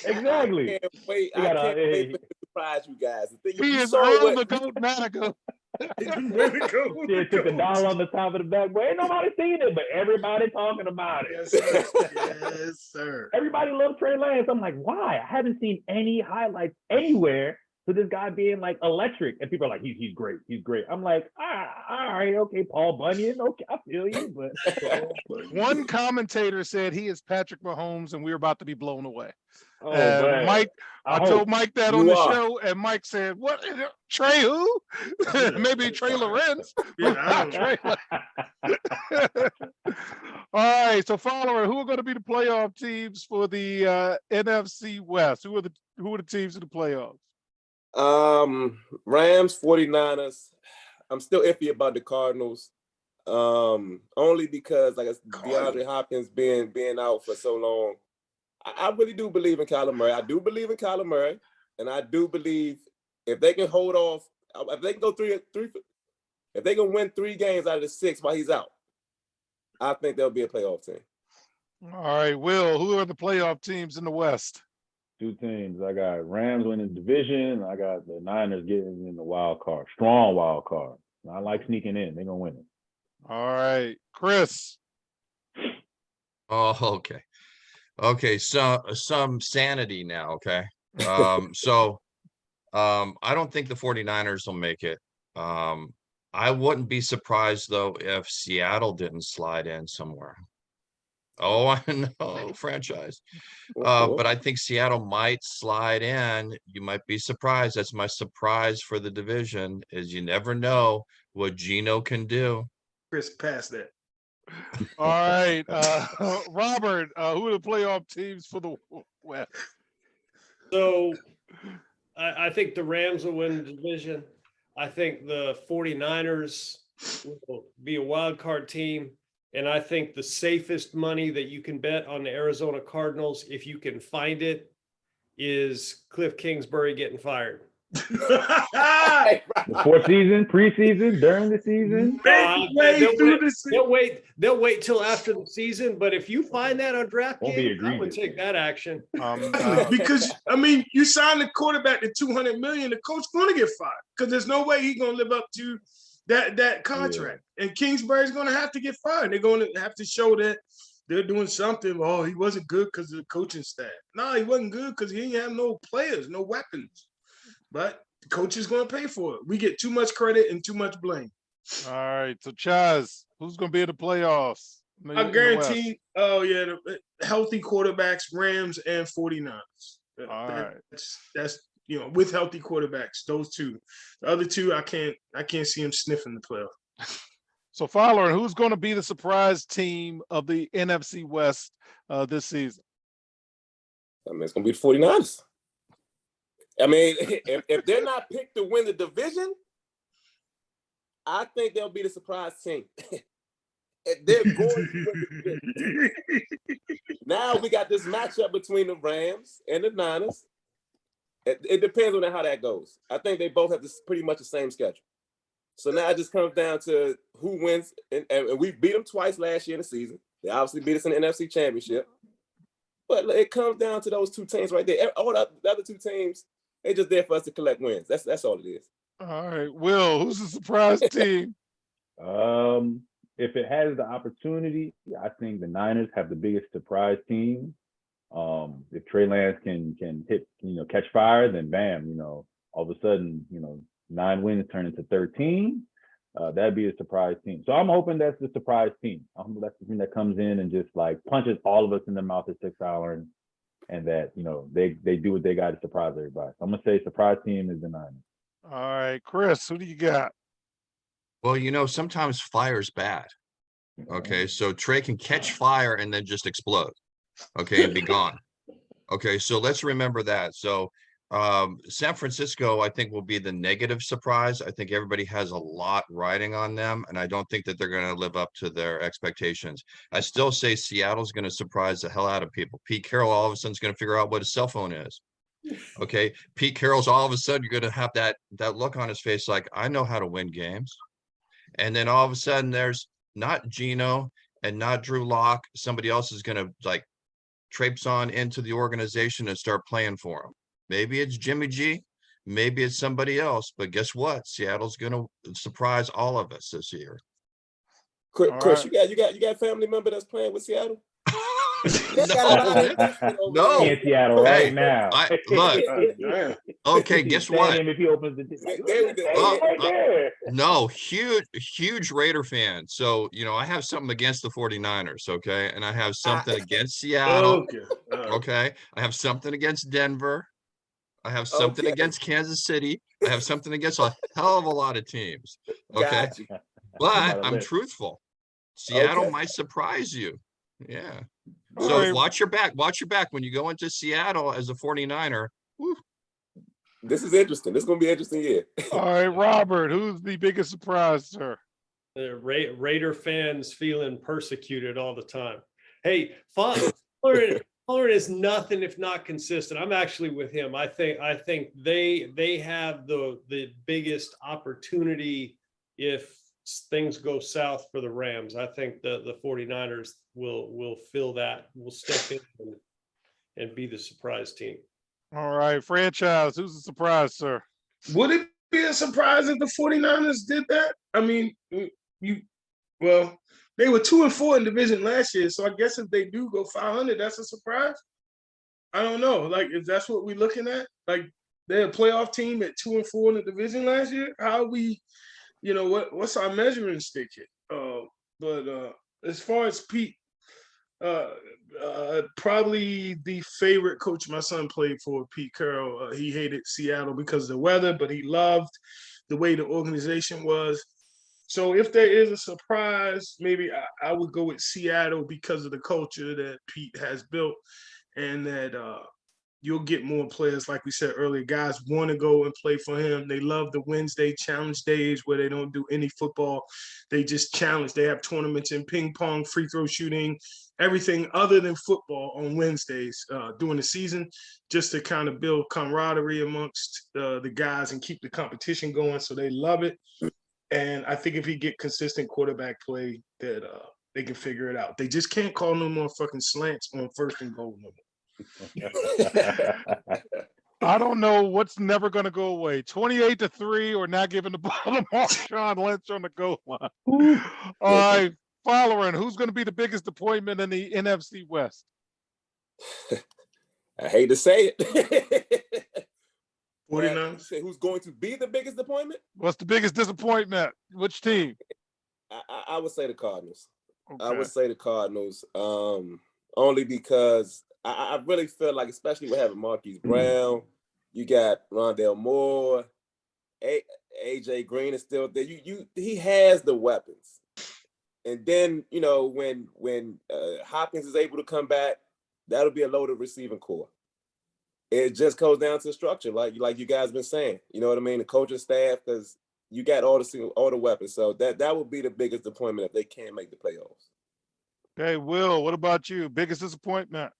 Exactly. I can't wait to surprise you guys. He is on the goat Manico. Took the doll on the top of the backboard. Ain't nobody seen it, but everybody talking about it. Yes, sir. Yes, sir. Everybody loves Trey Lance. I'm like, why? I haven't seen any highlights anywhere to this guy being like electric. And people are like, he's great. He's great. I'm like, all right, okay, Paul Bunyan. Okay, I feel you. But one commentator said he is Patrick Mahomes, and we're about to be blown away. Oh, man. Mike, I told Mike that on the show, and Mike said, "What? Trey who? Maybe Trey Lorenz." All right, so follower, who are going to be the playoff teams for the NFC West? Who are the teams in the playoffs? Rams, 49ers. I'm still iffy about the Cardinals. Only because DeAndre Hopkins being out for so long. I really do believe in Kyler Murray. I do believe in Kyler Murray, and I do believe if they can hold off, if they can go three, if they can win 3 games out of the 6 while he's out, I think they'll be a playoff team. All right, Will, who are the playoff teams in the West? 2 teams. I got Rams winning the division. I got the Niners getting in the wild card, strong wild card. I like sneaking in. They're gonna win it. All right, Chris. Oh, okay. Okay, so some sanity now, okay? I don't think the 49ers will make it. I wouldn't be surprised, though, if Seattle didn't slide in somewhere. Oh, I know, franchise. But I think Seattle might slide in. You might be surprised. That's my surprise for the division, is you never know what Geno can do. Chris, pass that. All right, Robert, who are the playoff teams for the West? So I think the Rams will win the division. I think the 49ers will be a wild card team. And I think the safest money that you can bet on the Arizona Cardinals, if you can find it, is Cliff Kingsbury getting fired. Before season, preseason, during the season. They'll wait till after the season. But if you find that on DraftKings, I would take that action. Because you signed the quarterback to $200 million, the coach going to get fired because there's no way he's going to live up to that contract. Yeah. And Kingsbury's going to have to get fired. They're going to have to show that they're doing something. Oh, he wasn't good because of the coaching staff. No, he wasn't good because he didn't have no players, no weapons. But the coach is going to pay for it. We get too much credit and too much blame. All right. So, Chaz, who's going to be in the playoffs? I guarantee, the healthy quarterbacks, Rams and 49ers. All right. That's with healthy quarterbacks, those 2. The other 2, I can't see him sniffing the playoff. So, Fowler, who's going to be the surprise team of the NFC West this season? I mean, it's gonna be the 49ers. I mean, if they're not picked to win the division, I think they'll be the surprise team. They're going to win the division. Now we got this matchup between the Rams and the Niners. It depends on how that goes. I think they both have pretty much the same schedule. So now it just comes down to who wins. And we beat them twice last year in the season. They obviously beat us in the NFC Championship. But it comes down to those two teams right there. All the other two teams, they're just there for us to collect wins. That's all it is. All right, Will, who's the surprise team? If it has the opportunity, I think the Niners have the biggest surprise team. If Trey Lance can hit, catch fire, then bam, all of a sudden, 9 wins turn into 13. That'd be a surprise team. So I'm hoping that's the surprise team. I'm hoping that's the team that comes in and just like punches all of us in the mouth at 6 hours, and that they do what they got to surprise everybody. So I'm gonna say surprise team is the Niners. All right, Chris, who do you got? Well, sometimes fire's bad. Okay, so Trey can catch fire and then just explode. Okay, and be gone. Okay, so let's remember that. So San Francisco, I think, will be the negative surprise. I think everybody has a lot riding on them, and I don't think that they're going to live up to their expectations. I still say Seattle's going to surprise the hell out of people. Pete Carroll all of a sudden is going to figure out what a cell phone is. Okay, Pete Carroll's all of a sudden, you're going to have that look on his face like, I know how to win games. And then all of a sudden there's not Geno and not Drew Lock. Somebody else is going to like traipse on into the organization and start playing for him. Maybe it's Jimmy G, maybe it's somebody else, but guess what? Seattle's going to surprise all of us this year. Chris, you got family member that's playing with Seattle? No. In Seattle right now. Look. Okay, guess what? If he opens the no, huge Raider fan. So, I have something against the 49ers, okay? And I have something against Seattle. Okay. I have something against Denver. I have something against Kansas City. I have something against a hell of a lot of teams. Okay. But I'm truthful. Seattle might surprise you. Yeah. So watch your back when you go into Seattle as a 49er. Whew. This is interesting. This is going to be an interesting year. All right, Robert, who's the biggest surprise, sir? The Raider fans feeling persecuted all the time. Hey, Fuller is nothing if not consistent. I'm actually with him. I think they have the biggest opportunity if things go south for the Rams. I think the 49ers will fill that, will step in and be the surprise team. All right, franchise, who's the surprise, sir? Would it be a surprise if the 49ers did that? I mean, they were 2-4 in division last year, so I guess if they do go 500, that's a surprise. I don't know. Like, if that's what we're looking at, like they're a playoff team at 2-4 in the division last year. How are we? What's our measuring stick here? But as far as Pete, probably the favorite coach my son played for, Pete Carroll. He hated Seattle because of the weather, but he loved the way the organization was. So if there is a surprise, maybe I would go with Seattle because of the culture that Pete has built, and that you'll get more players, like we said earlier. Guys want to go and play for him. They love the Wednesday challenge days where they don't do any football. They just challenge. They have tournaments in ping pong, free throw shooting, everything other than football on Wednesdays during the season, just to kind of build camaraderie amongst the guys and keep the competition going. So they love it. And I think if you get consistent quarterback play, that they can figure it out. They just can't call no more fucking slants on 1st and goal no more. I don't know what's never going to go away. 28-3, or not giving the ball to Marshawn Lynch on the goal line. All right, following, who's going to be the biggest disappointment in the NFC West? I hate to say it. 49. Who's going to be the biggest disappointment? What's the biggest disappointment? Which team? I would say the Cardinals. Okay. I would say the Cardinals, only because I really feel like, especially with having Marquise Brown, you got Rondale Moore, AJ Green is still there. He has the weapons, and then when Hopkins is able to come back, that'll be a loaded receiving core. it just goes down to structure, like you guys been saying. You know what I mean? The coaching staff, because you got all the weapons. So that would be the biggest disappointment if they can't make the playoffs. Okay, Will, what about you? Biggest disappointment?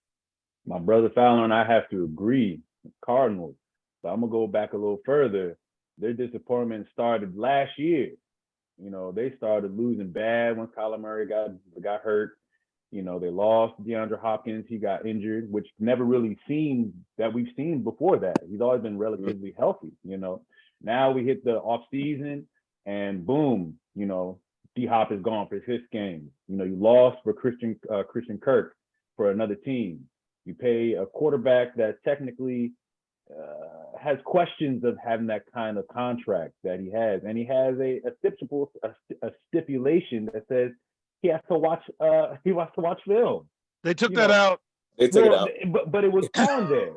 My brother Fowler and I have to agree. Cardinals. So I'm gonna go back a little further. Their disappointment started last year. You know, they started losing bad once Kyler Murray got hurt. You know, they lost DeAndre Hopkins. He got injured, which never really we've seen before that. He's always been relatively healthy, you know. Now we hit the off season and boom, you know, D-Hop is gone for 6 games. You know, you lost for Christian Kirk for another team. You pay a quarterback that technically has questions of having that kind of contract that he has. And he has a stipulation that says he has to watch film. They took that out. They took it out. But it was on there.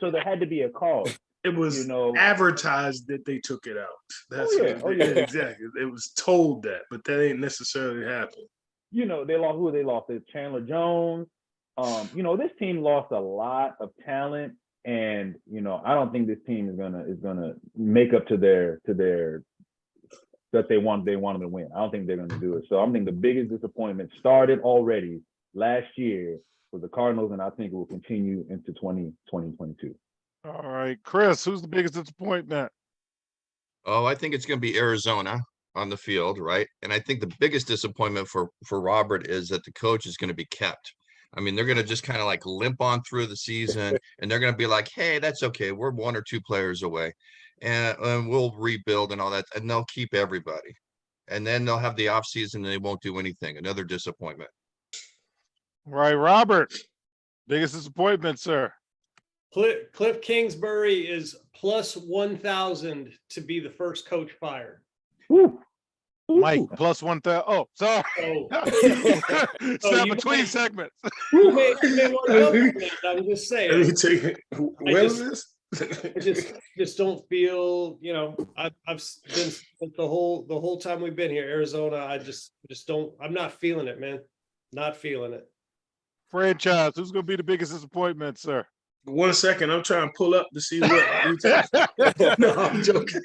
So there had to be a call. It was, you know, advertised that they took it out. That's exactly. It was told that, but that ain't necessarily happened. You know, they lost They lost Chandler Jones. You know, this team lost a lot of talent, and you know, I don't think this team is gonna make up to their that they want them to win. I don't think they're gonna do it. So I think the biggest disappointment started already last year with the Cardinals, and I think it will continue into 2022. All right, Chris, who's the biggest disappointment? Oh, I think it's going to be Arizona on the field, right? And I think the biggest disappointment for Robert is that the coach is going to be kept. I mean, they're going to just kind of like limp on through the season, and they're going to be like, hey, that's okay. We're 1 or 2 players away, and we'll rebuild and all that, and they'll keep everybody. And then they'll have the offseason and they won't do anything. Another disappointment. Right, Robert, biggest disappointment, sir. Cliff Kingsbury is plus 1,000 to be the first coach fired. Woo. Mike, plus 1,000. Oh, sorry. So Step between segments. You may want to go for that. I'm just saying. Let me take it. Where is this? I just don't feel, you know, I've been the whole time we've been here, Arizona. I just don't. I'm not feeling it, man. Not feeling it. Franchise, who's going to be the biggest disappointment, sir? 1 second, I'm trying to pull up to see what. No, I'm joking.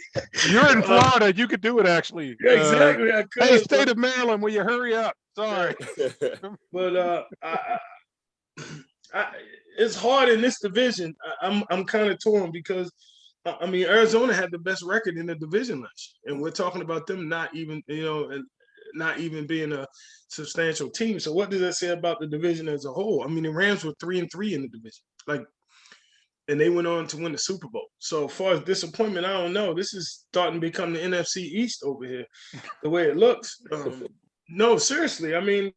You're in Florida. You could do it, actually. Yeah, exactly. I could. Hey, state of Maryland, will you hurry up? Sorry. But it's hard in this division. I'm kind of torn because I mean Arizona had the best record in the division last year, and we're talking about them not even being a substantial team. So what does that say about the division as a whole? I mean, the Rams were 3-3 in the division, and they went on to win the Super Bowl. So as far as disappointment, I don't know. This is starting to become the NFC East over here, the way it looks. No, seriously. I mean,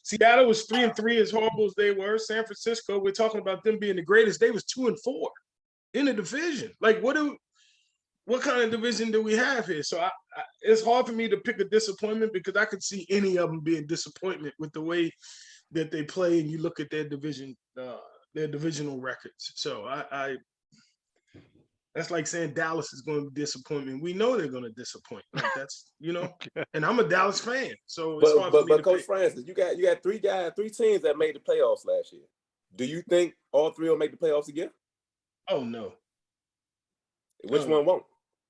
Seattle was 3-3, as horrible as they were. San Francisco, we're talking about them being the greatest. They was 2-4 in the division. Like, what kind of division do we have here? So it's hard for me to pick a disappointment because I could see any of them being disappointment with the way that they play, and you look at their division, their divisional records. So I that's like saying Dallas is going to be disappointment. We know they're going to disappoint. Like that's, you know, okay. And I'm a Dallas fan, so it's hard for me to Coach pick. Francis, you got 3 teams that made the playoffs last year. Do you think all 3 will make the playoffs again? Oh no. Which one won't?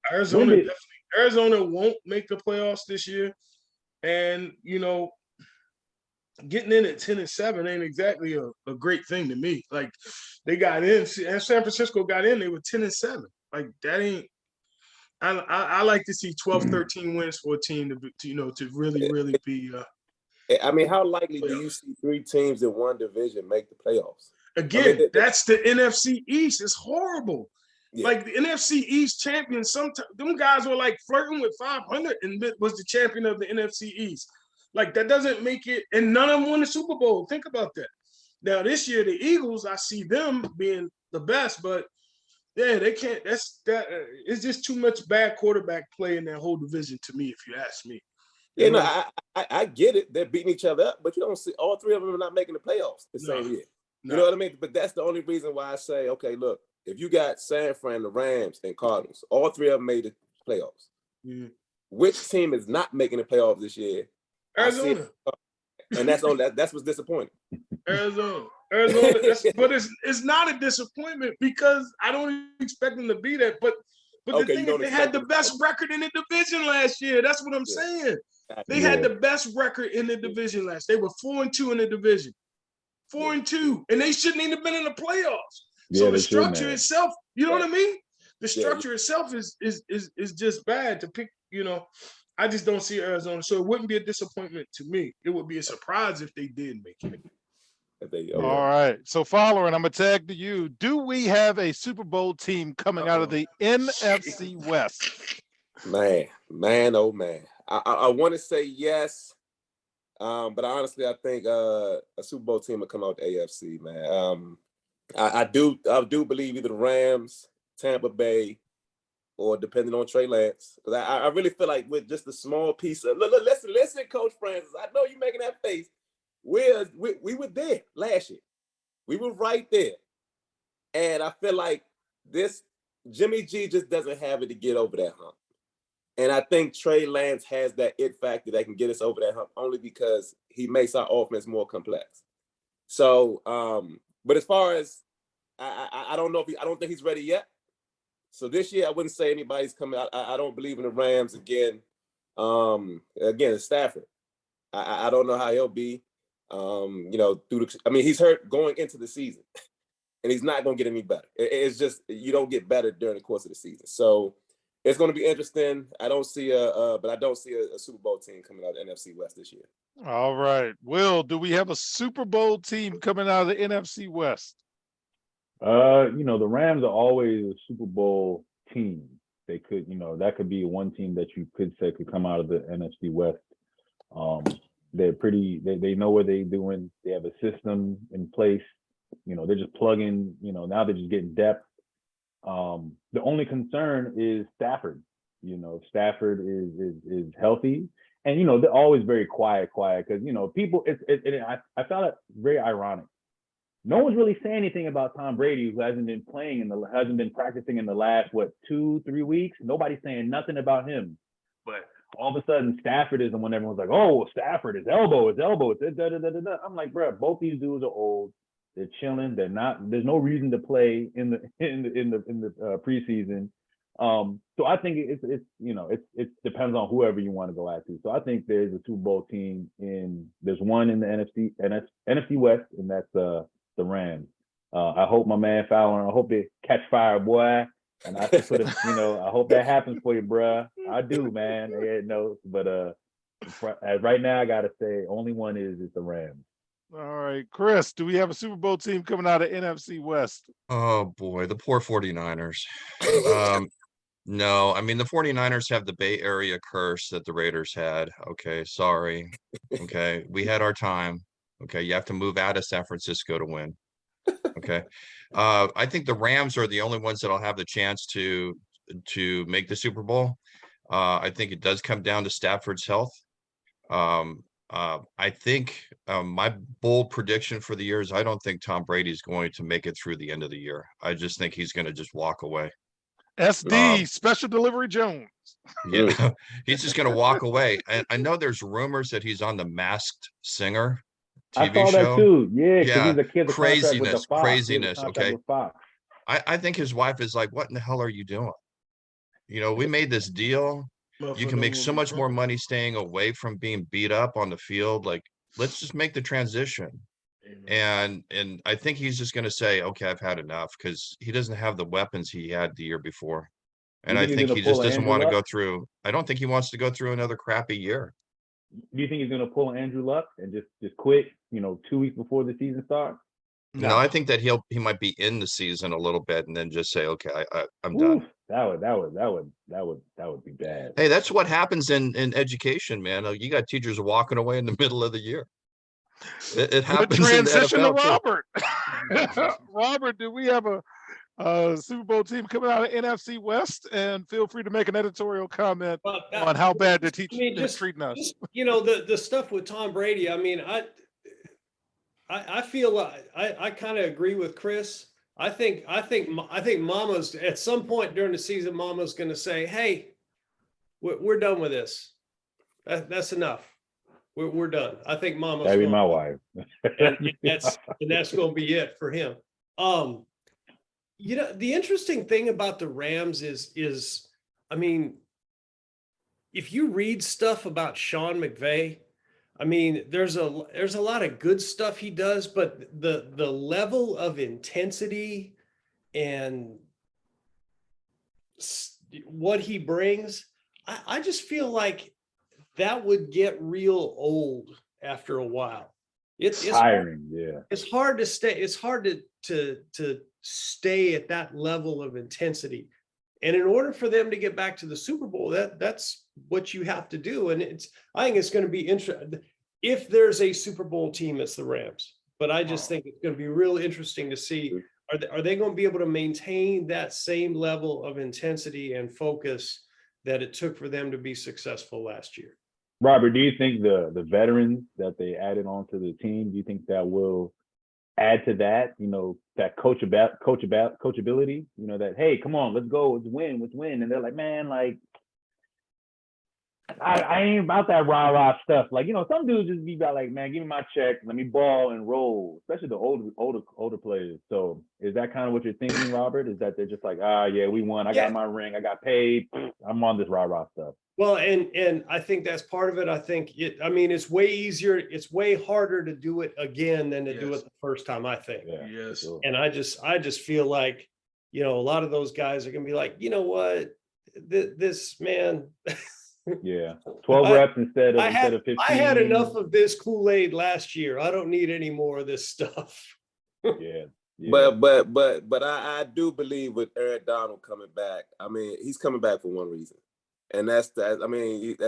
Arizona won't make the playoffs this year, and you know, getting in at 10-7 ain't exactly a great thing to me. Like they got in, and San Francisco got in, they were 10-7. Like that ain't. I like to see 12-13 wins for a team to really be. I mean, how likely do you see 3 teams in one division make the playoffs? Again, that's the NFC East. It's horrible. Yeah. Like the NFC East champions, sometimes them guys were like flirting with 500 and was the champion of the NFC East. Like that doesn't make it, and none of them won the Super Bowl. Think about that. Now this year, the Eagles, I see them being the best, but yeah, they can't. It's just too much bad quarterback play in that whole division to me, if you ask me. Yeah, no, I get it. They're beating each other up, but you don't see all 3 of them are not making the playoffs the same year. You know what I mean? But that's the only reason why I say, okay, look, if you got San Fran, the Rams, and Cardinals, all 3 of them made the playoffs. Mm-hmm. Which team is not making the playoffs this year? Arizona. And that's what's disappointing. Arizona. Arizona, but it's not a disappointment because I don't expect them to be that. But the thing is, they had the best record in the division last year. That's what I'm saying. They had the best record in the division last. They were 4-2 in the division, 4-2, and they shouldn't even have been in the playoffs. So the structure itself, you know what I mean? The structure itself is just bad to pick. You know, I just don't see Arizona, so it wouldn't be a disappointment to me. It would be a surprise if they did make it. All right. So, following, I'm going to tag to you. Do we have a Super Bowl team coming out of the NFC West? Man, oh man. I want to say yes, but honestly, I think a Super Bowl team will come out the AFC, man. I do believe either the Rams, Tampa Bay, or depending on Trey Lance. Because I really feel like with just a small piece of listen, Coach Francis. I know you're making that face. We were there last year. We were right there. And I feel like this Jimmy G just doesn't have it to get over that hump. And I think Trey Lance has that it factor that can get us over that hump only because he makes our offense more complex. So, but as far as I don't know I don't think he's ready yet. So this year I wouldn't say anybody's coming out. I don't believe in the Rams again. Again, Stafford. I don't know how he'll be. He's hurt going into the season, and he's not going to get any better. It's just you don't get better during the course of the season. So it's going to be interesting. I don't see a Super Bowl team coming out of the NFC West this year. All right, Will, do we have a Super Bowl team coming out of the NFC West? The Rams are always a Super Bowl team. They could, that could be one team that you could say could come out of the NFC West. They're pretty. They know what they're doing. They have a system in place. They're just plugging. Now they're just getting depth. The only concern is Stafford. If Stafford is healthy, and they're always very quiet because people. I found it very ironic. No one's really saying anything about Tom Brady, who hasn't been hasn't been practicing in the last 2-3 weeks. Nobody's saying nothing about him, but all of a sudden Stafford is the one everyone's like, oh, Stafford, his elbow. It's I'm like, bro, both these dudes are old. They're chilling. They're not. There's no reason to play in the preseason. So I think it depends on whoever you want to go at to. So I think there's a Super Bowl team there's one in the NFC West, and that's the Rams. I hope my man Fallon. I hope they catch fire, boy. And I put it, I hope that happens for you, bruh. I do, man. But as right now, I gotta say, only one is the Rams. All right, Chris, do we have a Super Bowl team coming out of NFC West? Oh boy, the poor 49ers. No, I mean the 49ers have the Bay Area curse that the Raiders had. Okay, sorry. Okay, we had our time. Okay, you have to move out of San Francisco to win. Okay. I think the Rams are the only ones that'll have the chance to make the Super Bowl. I think it does come down to Stafford's health. I think my bold prediction for the year is I don't think Tom Brady's going to make it through the end of the year. I just think he's going to just walk away. SD, Special Delivery Jones. Yeah, he's just going to walk away. I know there's rumors that he's on the Masked Singer TV I saw show. that too. Yeah, Yeah, he's a kid. Craziness. Okay. I think his wife is like, what in the hell are you doing? We made this deal. You can make so much more money staying away from being beat up on the field. Like, let's just make the transition. And I think he's just going to say, okay, I've had enough, because he doesn't have the weapons he had the year before. And I think he just doesn't want to go through. I don't think he wants to go through another crappy year. Do you think he's going to pull Andrew Luck and just quit, 2 weeks before the season starts? No, I think that he might be in the season a little bit and then just say, okay, I'm done. That would be bad. Hey, that's what happens in education, man. You got teachers walking away in the middle of the year. It happens. Transition in the to NFL Robert. Robert, do we have a Super Bowl team coming out of NFC West? And feel free to make an editorial comment on how bad the teachers are treating us. The stuff with Tom Brady. I mean, I feel like I kind of agree with Chris. I think Mama's at some point during the season, Mama's going to say, "Hey, we're done with this. That's enough." We're done. I think Mama's That'd be going, my wife. and that's going to be it for him. The interesting thing about the Rams is, I mean, if you read stuff about Sean McVay, I mean, there's a lot of good stuff he does, but the level of intensity and what he brings, I just feel like that would get real old after a while. It's tiring. Yeah. It's hard to stay. It's hard to stay at that level of intensity. And in order for them to get back to the Super Bowl, that's what you have to do. And I think it's going to be interesting. If there's a Super Bowl team, it's the Rams. But I just think it's going to be real interesting to see, are they going to be able to maintain that same level of intensity and focus that it took for them to be successful last year? Robert, do you think the veterans that they added onto the team, do you think that will add to that, that coachability, that, hey, come on, let's go, let's win. And they're like, man, like, I ain't about that rah-rah stuff. Like, some dudes just be about like, man, give me my check, let me ball and roll, especially the older players. So is that kind of what you're thinking, Robert? Is that they're just like, yeah, we won, I got my ring, I got paid, I'm on this rah-rah stuff? Well, and I think that's part of it. I think it's way easier. It's way harder to do it again than to do it the first time, I think. Yeah, yes. Sure. And I just feel like, a lot of those guys are going to be like, you know what, this man. Yeah. 12 reps instead of 15. I had enough of this Kool-Aid last year. I don't need any more of this stuff. Yeah. But I do believe with Aaron Donald coming back, I mean, he's coming back for one reason. And that's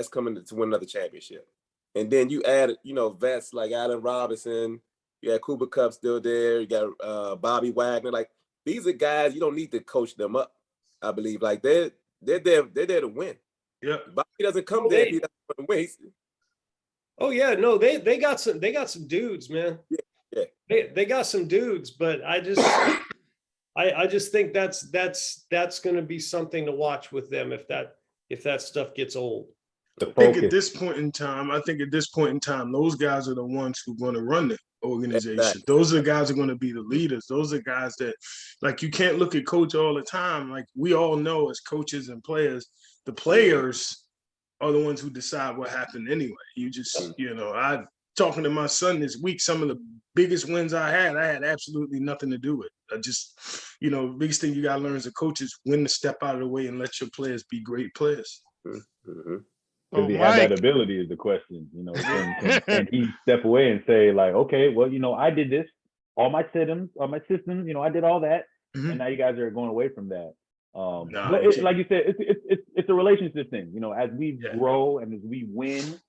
coming to win another championship. And then you add, vets like Allen Robinson, you got Cooper Kupp still there, you got Bobby Wagner. Like, these are guys you don't need to coach them up. I believe like they're there to win. Yeah, Bobby doesn't come there if he doesn't want to win. Oh yeah, no, they got some dudes, man. Yeah. They got some dudes, but I just think that's going to be something to watch with them if that stuff gets old. I think at this point in time, those guys are the ones who are going to run the organization. Exactly. Those are the guys who are going to be the leaders. Those are guys that, like, you can't look at coach all the time. Like, we all know as coaches and players, the players are the ones who decide what happened anyway. You just, I talking to my son this week, some of the biggest wins I had absolutely nothing to do with. I just, the biggest thing you got to learn as a coach is when to step out of the way and let your players be great players. Mm-hmm. Does he have that ability is the question, can he step away and say like, okay, well, I did this, all my systems, I did all that. Mm-hmm. And now you guys are going away from that. But like you said, it's a relationship thing, as we grow and as we win,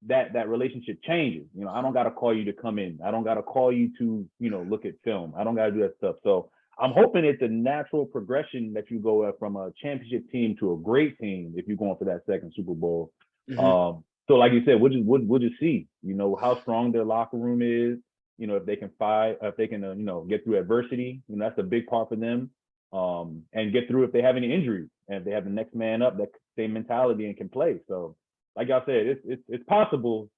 that relationship changes. I don't got to call you to come in. I don't got to call you to, look at film. I don't got to do that stuff. So I'm hoping it's a natural progression that you go from a championship team to a great team if you're going for that second Super Bowl. Mm-hmm. So like you said, we'll just see, how strong their locker room is, if they can fight, if they can, get through adversity, that's a big part for them. And get through if they have any injuries and if they have the next man up, that same mentality and can play. So like y'all said, it's possible,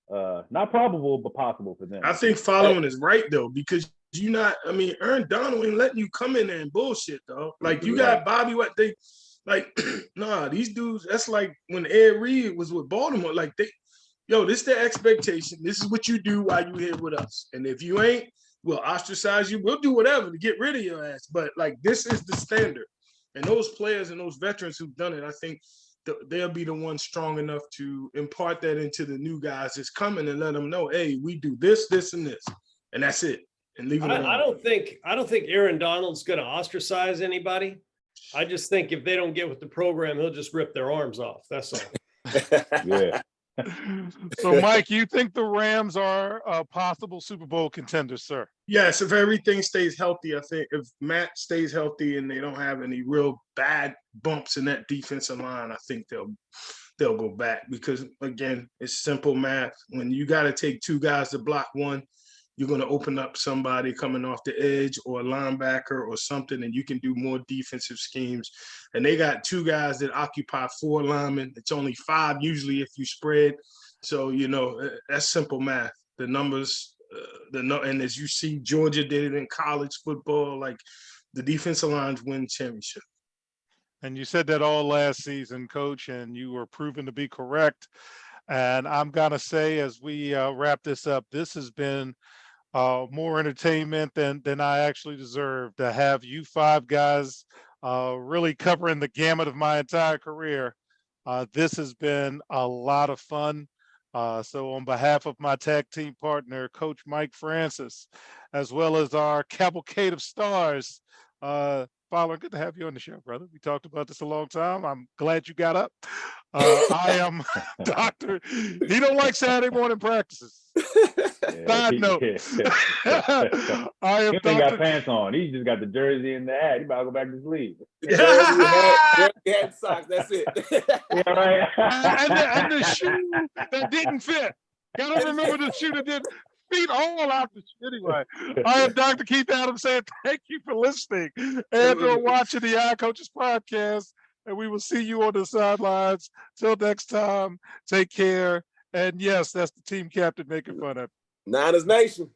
not probable, but possible for them. I think following is right though, because Aaron Donald ain't letting you come in there and bullshit, though. Like, you got Bobby, these dudes, that's like when Ed Reed was with Baltimore, like this is their expectation. This is what you do while you here with us. And if you ain't, we'll ostracize you. We'll do whatever to get rid of your ass. But like, this is the standard. And those players and those veterans who've done it, I think they'll be the ones strong enough to impart that into the new guys that's coming and let them know, hey, we do this, this, and this. And that's it. And leave it alone. I don't think Aaron Donald's going to ostracize anybody. I just think if they don't get with the program, he'll just rip their arms off. That's all. Yeah. So, Mike, you think the Rams are a possible Super Bowl contender, sir? Yes, if everything stays healthy. I think if Matt stays healthy and they don't have any real bad bumps in that defensive line, I think they'll go back, because again, it's simple math. When you got to take two guys to block one, you're going to open up somebody coming off the edge or a linebacker or something, and you can do more defensive schemes. And they got two guys that occupy four linemen. It's only five usually if you spread. So, that's simple math. The numbers, and as you see, Georgia did it in college football. Like, the defensive lines win championship. And you said that all last season, Coach, and you were proven to be correct. And I'm going to say, as we wrap this up, this has been more entertainment than I actually deserve, to have you five guys really covering the gamut of my entire career. This has been a lot of fun. So on behalf of my tag team partner, Coach Mike Francis, as well as our cavalcade of stars, Fowler, good to have you on the show, brother. We talked about this a long time. I'm glad you got up. I am Doctor. He don't like Saturday morning practices. Side note. I am He ain't got pants on. He just got the jersey and the hat. He about to go back to sleep. Jersey, hat, socks. That's it. Yeah, right. and the shoe that didn't fit. Gotta remember the shoe that didn't. Feet all out the shit. Anyway, I am Dr. Keith Adams saying thank you for listening and for watching the Eye Coaches podcast. And we will see you on the sidelines. Till next time, take care. And yes, that's the team captain making fun of. Niners Nation.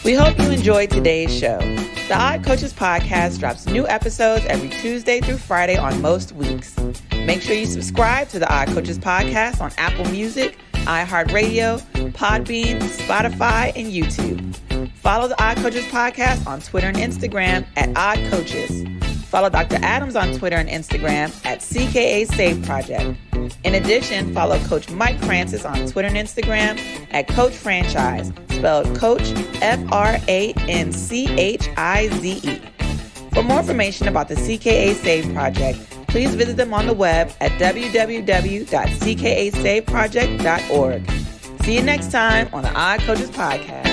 We hope you enjoyed today's show. The Odd Coaches podcast drops new episodes every Tuesday through Friday on most weeks. Make sure you subscribe to the Odd Coaches podcast on Apple Music, iHeartRadio, Podbean, Spotify, and YouTube. Follow the Odd Coaches podcast on Twitter and Instagram at Odd Coaches. Follow Dr. Adams on Twitter and Instagram at CKA Save Project. In addition, follow Coach Mike Francis on Twitter and Instagram at Coach Franchise, spelled Coach FRANCHIZE. For more information about the CKA Save Project, please visit them on the web at www.ckasaveproject.org. See you next time on the Odd Coaches Podcast.